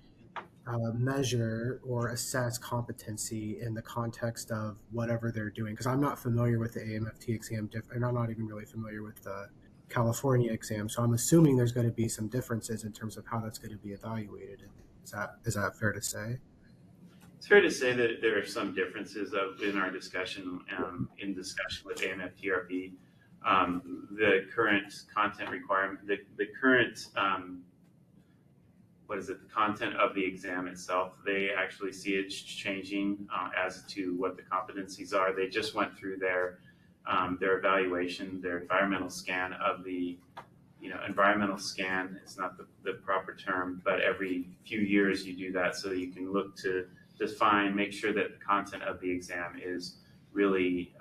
measure or assess competency in the context of whatever they're doing? Because I'm not familiar with the AMFT exam, and I'm not even really familiar with the California exam. So I'm assuming there's going to be some differences in terms of how that's going to be evaluated. Is that fair to say? It's fair to say that there are some differences in our discussion, with AMFTRB. The current content requirement, the current, the content of the exam itself, they actually see it changing as to what the competencies are. They just went through their evaluation, their environmental scan of the, environmental scan is not the proper term, but every few years you do that so you can look to define, make sure that the content of the exam is really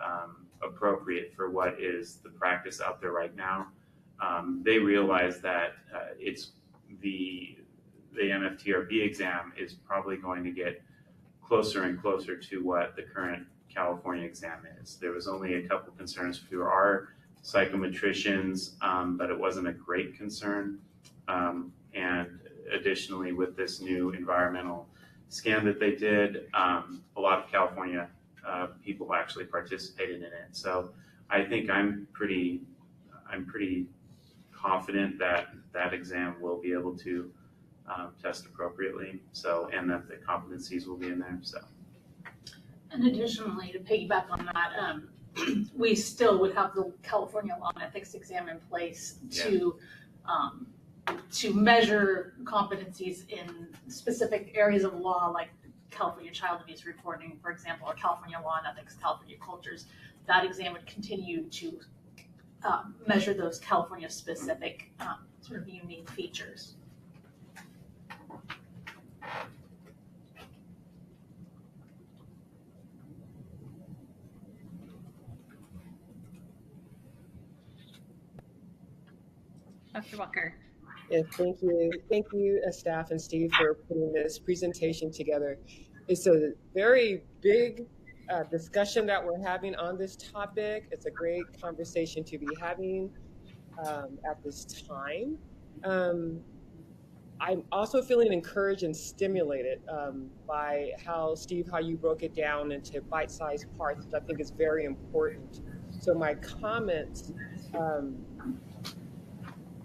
appropriate for what is the practice out there right now. They realize that it's the MFTRB exam is probably going to get closer and closer to what the current California exam is. There was only a couple concerns for our psychometricians, but it wasn't a great concern. And additionally, with this new environmental scan that they did, a lot of California people actually participated in it. So I think I'm pretty confident that that exam will be able to test appropriately. So, and that the competencies will be in there. So. And additionally, to piggyback on that, we still would have the California Law and Ethics exam in place to measure competencies in specific areas of law, like California child abuse reporting, for example, or California Law and Ethics, California cultures. That exam would continue to measure those California specific sort of unique features. Dr. Walker. Yeah, thank you, staff and Steve, for putting this presentation together. It's a very big discussion that we're having on this topic. It's a great conversation to be having at this time. I'm also feeling encouraged and stimulated by how, Steve, how you broke it down into bite-sized parts, which I think is very important. So my comments,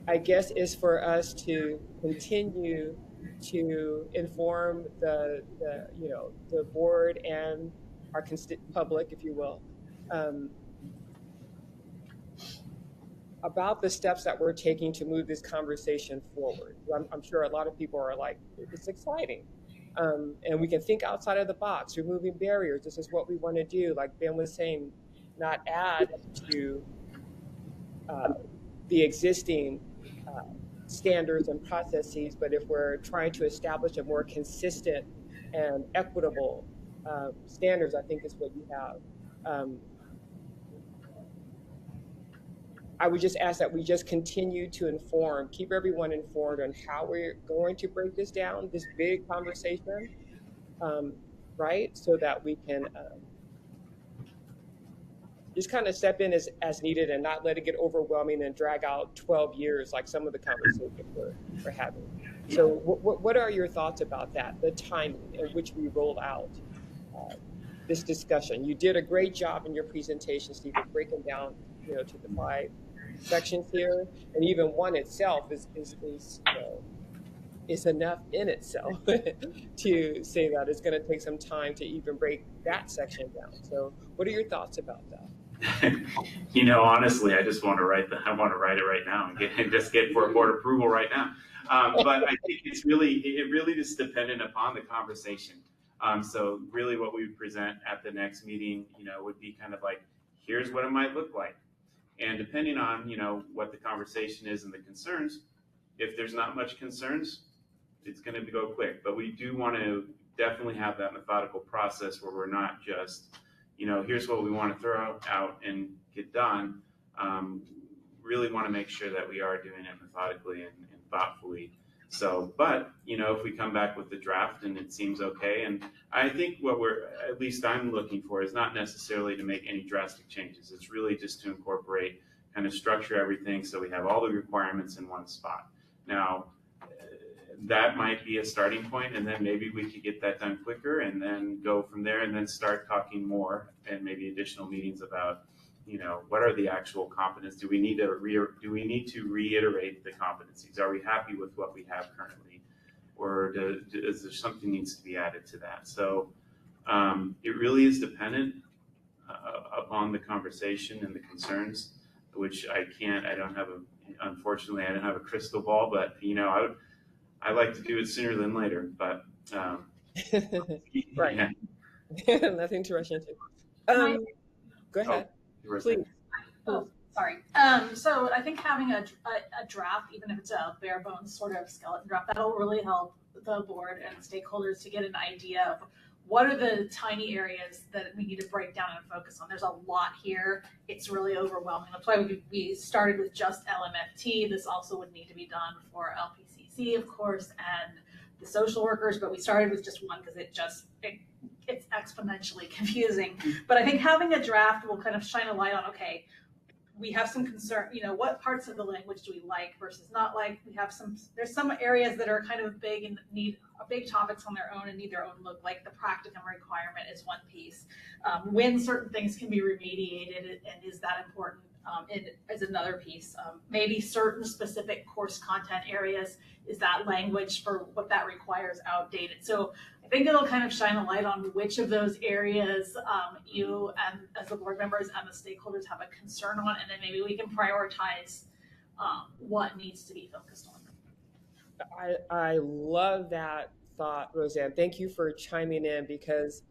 I guess, is for us to continue to inform the board and our public, if you will, about the steps that we're taking to move this conversation forward. I'm sure a lot of people are like, it's exciting. And we can think outside of the box, removing barriers. This is what we want to do. Like Ben was saying, not add to the existing standards and processes, but if we're trying to establish a more consistent and equitable standards, I think is what you have. I would just ask that we just continue to inform, keep everyone informed on how we're going to break this down, this big conversation, right? So that we can just kind of step in as needed and not let it get overwhelming and drag out 12 years like some of the conversations we're having. So what are your thoughts about that, the timing in which we roll out this discussion? You did a great job in your presentation, Steve, of breaking down, to the 5 sections here, and even one itself is enough in itself to say that it's going to take some time to even break that section down. So what are your thoughts about that? Honestly, I just want to write it right now and just get for board approval right now. But I think it really is dependent upon the conversation. So really what we present at the next meeting, would be kind of like, here's what it might look like. And depending on, what the conversation is and the concerns, if there's not much concerns, it's going to go quick. But we do want to definitely have that methodical process where we're not just, here's what we want to throw out and get done. Really want to make sure that we are doing it methodically and thoughtfully. So, but, if we come back with the draft and it seems okay, and I think what at least I'm looking for is not necessarily to make any drastic changes. It's really just to incorporate, kind of structure everything so we have all the requirements in one spot. Now, that might be a starting point, and then maybe we could get that done quicker and then go from there and then start talking more and maybe additional meetings about, what are the actual competencies? Do we need to reiterate the competencies? Are we happy with what we have currently? Or is there something needs to be added to that? So it really is dependent upon the conversation and the concerns, which unfortunately I don't have a crystal ball, but I like to do it sooner than later, but right. Yeah. Nothing to rush into. Go ahead. Please. Oh, sorry. So I think having a draft, even if it's a bare bones sort of skeleton draft, that'll really help the board and stakeholders to get an idea of what are the tiny areas that we need to break down and focus on. There's a lot here. It's really overwhelming. That's why we started with just LMFT. This also would need to be done for LPCC, of course, and the social workers, but we started with just one because it's exponentially confusing. But I think having a draft will kind of shine a light on, okay, we have some concern, what parts of the language do we like versus not like? There's some areas that are kind of big and need big topics on their own and need their own look, like the practicum requirement is one piece. When certain things can be remediated and is that important is another piece. Maybe certain specific course content areas, is that language for what that requires outdated? So I think it'll kind of shine a light on which of those areas you and as the board members and the stakeholders have a concern on, and then maybe we can prioritize what needs to be focused on. I love that thought, Roseanne. Thank you for chiming in, because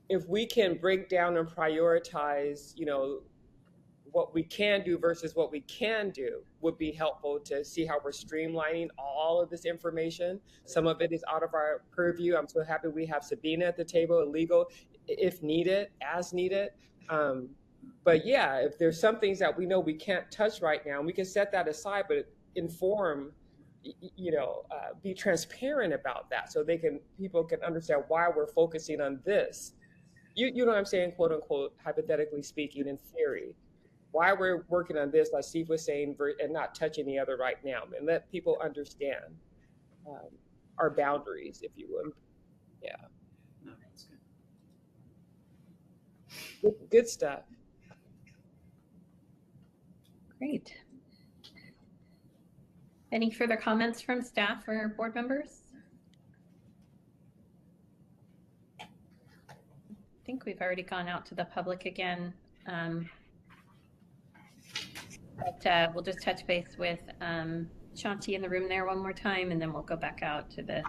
if we can break down and prioritize, what we can do versus what we can do would be helpful to see how we're streamlining all of this information. Some of it is out of our purview. I'm so happy we have Sabina at the table, legal, if needed, as needed. But yeah, if there's some things that we know we can't touch right now, we can set that aside, but inform, be transparent about that so people can understand why we're focusing on this. You know what I'm saying, quote unquote, hypothetically speaking, in theory. Why we're working on this, like Steve was saying, and not touching the other right now, and let people understand our boundaries, if you would. Yeah. No, that's good. Good stuff. Great. Any further comments from staff or board members? I think we've already gone out to the public again. But we'll just touch base with Shanti in the room there one more time, and then we'll go back out to the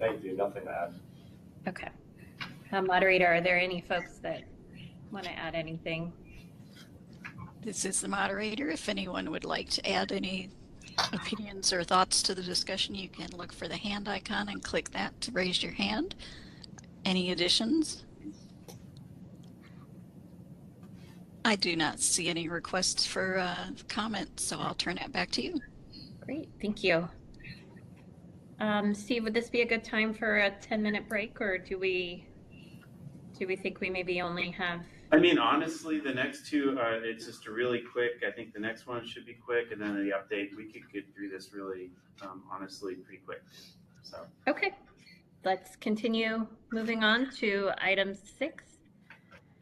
Thank you. Nothing to add. Okay. Moderator, are there any folks that want to add anything? This is the moderator. If anyone would like to add any opinions or thoughts to the discussion, you can look for the hand icon and click that to raise your hand. Any additions? I do not see any requests for comment, so I'll turn it back to you. Great, thank you. Steve, would this be a good time for a 10-minute break, or do we think we maybe only have? I mean, honestly, the next two, it's just a really quick. I think the next one should be quick, and then the update, we could get through this really, honestly, pretty quick. So. Okay, let's continue moving on to item 6.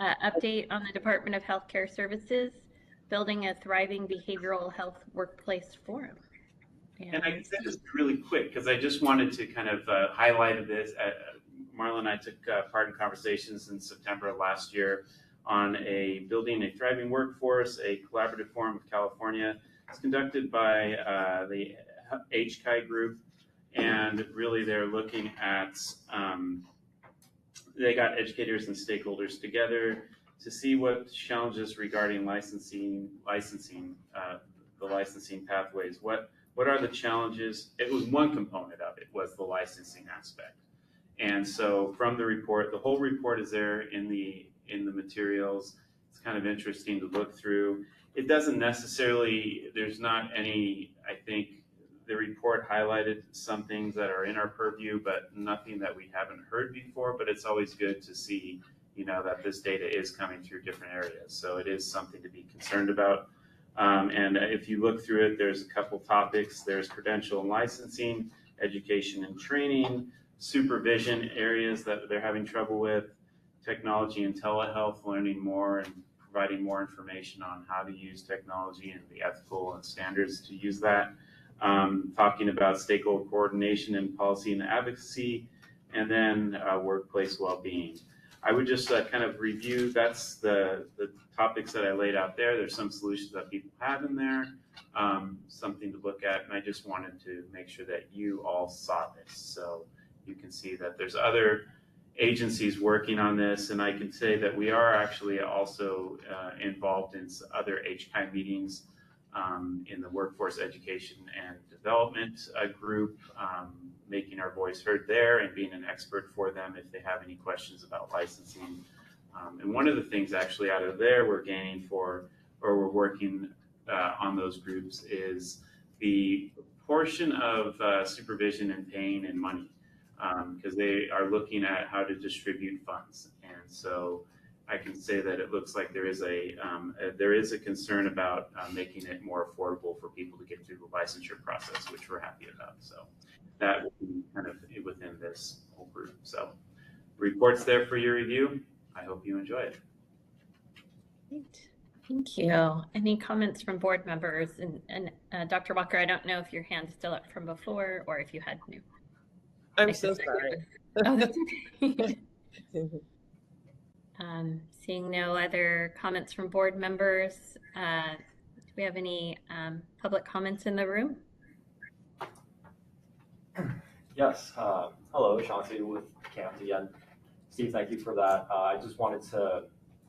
Update on the Department of Healthcare Services, building a thriving behavioral health workplace forum. And I can say this really quick because I just wanted to kind of highlight this. Marla and I took part in conversations in September of last year on a building a thriving workforce, a collaborative forum with California. It's conducted by the HCI group, and really they're looking at they got educators and stakeholders together to see what challenges regarding licensing, the licensing pathways. What are the challenges? It was one component of it was the licensing aspect. And so from the report, the whole report is there in the materials. It's kind of interesting to look through. It doesn't necessarily, there's not any, I think the report highlighted some things that are in our purview, but nothing that we haven't heard before. But it's always good to see, that this data is coming through different areas. So it is something to be concerned about. And if you look through it, there's a couple topics. There's credential and licensing, education and training, supervision areas that they're having trouble with, technology and telehealth, learning more and providing more information on how to use technology and the ethical and standards to use that. Talking about stakeholder coordination and policy and advocacy, and then workplace well-being. I would just kind of review, that's the topics that I laid out there. There's some solutions that people have in there, something to look at, and I just wanted to make sure that you all saw this. So you can see that there's other agencies working on this, and I can say that we are actually also involved in other HCI meetings in the Workforce Education and Development group, making our voice heard there and being an expert for them if they have any questions about licensing. And one of the things actually out of there we're we're working on those groups is the portion of supervision and paying and money, because they are looking at how to distribute funds. And so I can say that it looks like there is a concern about making it more affordable for people to get through the licensure process, which we're happy about. So that will be kind of within this whole group. So report's there for your review. I hope you enjoy it. Great. Thank you. Any comments from board members? And Dr. Walker, I don't know if your hand's still up from before or if you had new. I'm so sorry. Oh, that's okay. Seeing no other comments from board members, do we have any public comments in the room? Yes. Hello, Shanti with CAMT again. Steve, thank you for that. I just wanted to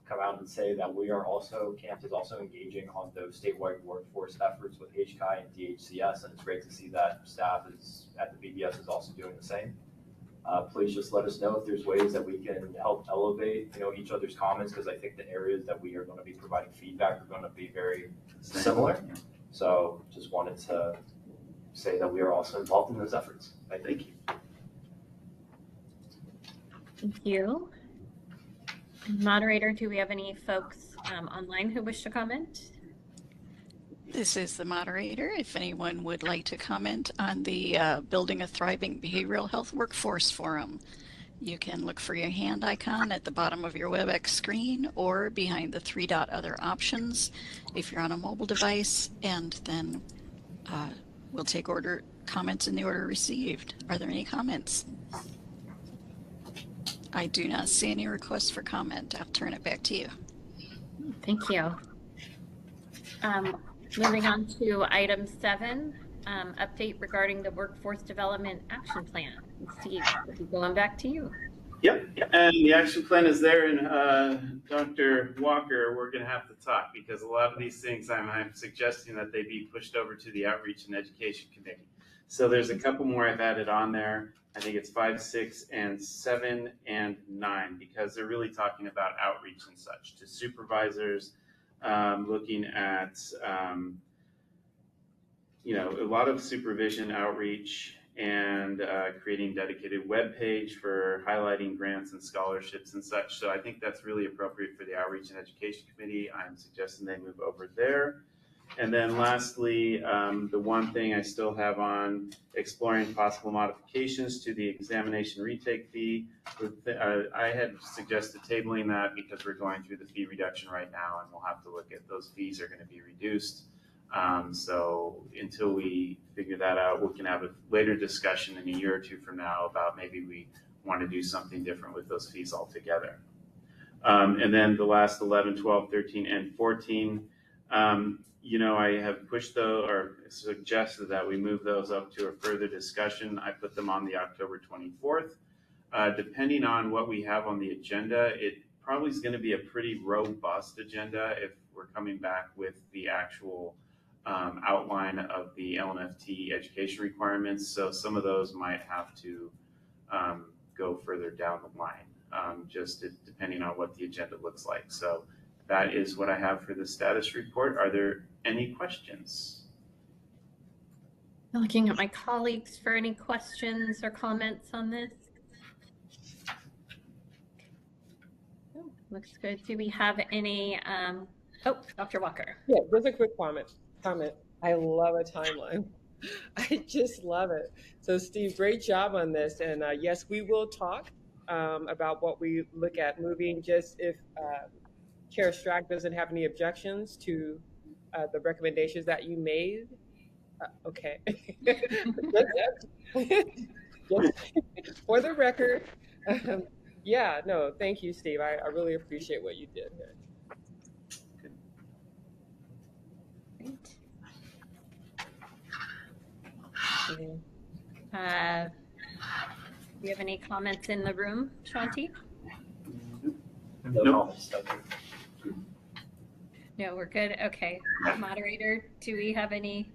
come out and say that we are also, CAMT is also engaging on those statewide workforce efforts with HCI and DHCS, and it's great to see that staff is at the BBS is also doing the same. Please just let us know if there's ways that we can help elevate, each other's comments, because I think the areas that we are going to be providing feedback are going to be very similar. So just wanted to say that we are also involved in those efforts. Thank you. Thank you. Moderator, do we have any folks online who wish to comment? This is the moderator. If anyone would like to comment on the Building a Thriving Behavioral Health Workforce Forum, you can look for your hand icon at the bottom of your WebEx screen or behind the 3-dot other options if you're on a mobile device, and then we'll take comments in the order received. Are there any comments? I do not see any requests for comment. I'll turn it back to you. Thank you. Moving on to item 7, update regarding the Workforce Development Action Plan. Steve, going back to you. Yep, and the action plan is there, and Dr. Walker, we're going to have to talk because a lot of these things I'm suggesting that they be pushed over to the Outreach and Education Committee. So there's a couple more I've added on there. I think it's 5, 6, and 7, and 9 because they're really talking about outreach and such to supervisors, looking at a lot of supervision outreach and creating dedicated web page for highlighting grants and scholarships and such. So I think that's really appropriate for the Outreach and Education Committee. I'm suggesting they move over there. And then lastly, the one thing I still have on exploring possible modifications to the examination retake fee. I had suggested tabling that because we're going through the fee reduction right now and we'll have to look at those fees are going to be reduced. So until we figure that out, we can have a later discussion in a year or two from now about maybe we want to do something different with those fees altogether. And then the last 11, 12, 13, and 14, I have pushed those or suggested that we move those up to a further discussion. I put them on the October 24th. Depending on what we have on the agenda, it probably is going to be a pretty robust agenda if we're coming back with the actual outline of the LMFT education requirements. So some of those might have to go further down the line, depending on what the agenda looks like. So that is what I have for the status report. Are there any questions? Looking at my colleagues for any questions or comments on this. Oh, looks good. Do we have any? Dr. Walker. Yeah, just a quick comment. I love a timeline. I just love it. So Steve, great job on this. And yes, we will talk about what we look at moving, just if Chair Strack doesn't have any objections to the recommendations that you made. Okay. Just for the record, yeah, no, thank you, Steve. I really appreciate what you did here. Do you have any comments in the room, Shanti? No comments. No, we're good. Okay. Moderator, do we have any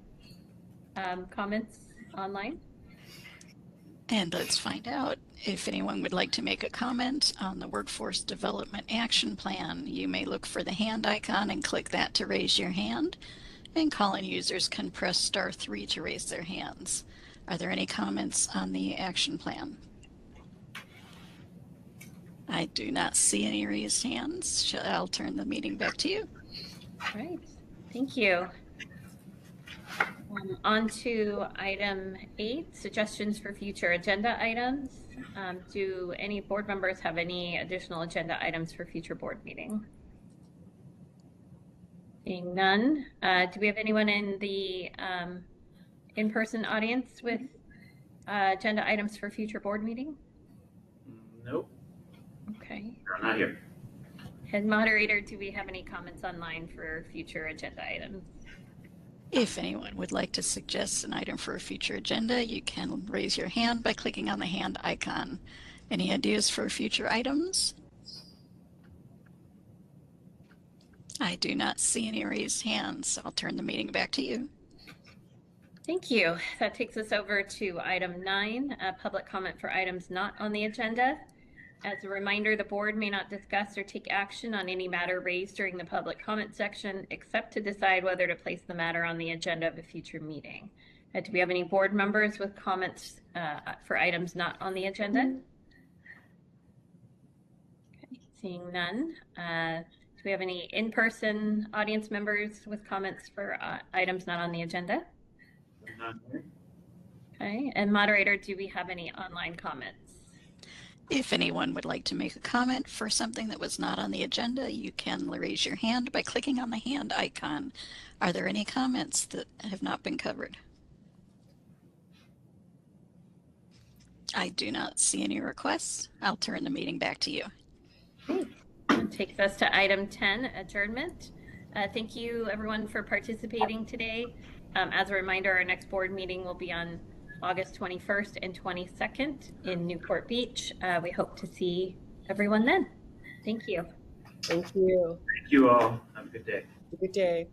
comments online? And let's find out if anyone would like to make a comment on the Workforce Development Action Plan. You may look for the hand icon and click that to raise your hand. And call-in users can press *3 to raise their hands. Are there any comments on the action plan? I do not see any raised hands. I'll turn the meeting back to you. All right, thank you. On to item 8, suggestions for future agenda items. Do any board members have any additional agenda items for future board meeting? Seeing none, do we have anyone in the in-person audience with agenda items for future board meeting? Nope. Okay. I'm not here. Head moderator, do we have any comments online for future agenda items? If anyone would like to suggest an item for a future agenda, you can raise your hand by clicking on the hand icon. Any ideas for future items? I do not see any raised hands, so I'll turn the meeting back to you. Thank you. That takes us over to item 9, public comment for items not on the agenda. As a reminder, the board may not discuss or take action on any matter raised during the public comment section, except to decide whether to place the matter on the agenda of a future meeting. Do we have any board members with comments for items not on the agenda? Okay, seeing none. Do we have any in-person audience members with comments for items not on the agenda? Not here. Okay, and moderator, do we have any online comments? If anyone would like to make a comment for something that was not on the agenda, you can raise your hand by clicking on the hand icon. Are there any comments that have not been covered? I do not see any requests. I'll turn the meeting back to you. That takes us to item 10, adjournment. Thank you everyone for participating today. As a reminder, our next board meeting will be on August 21st and 22nd in Newport Beach. We hope to see everyone then. Thank you. Thank you. Thank you all. Have a good day. Good day.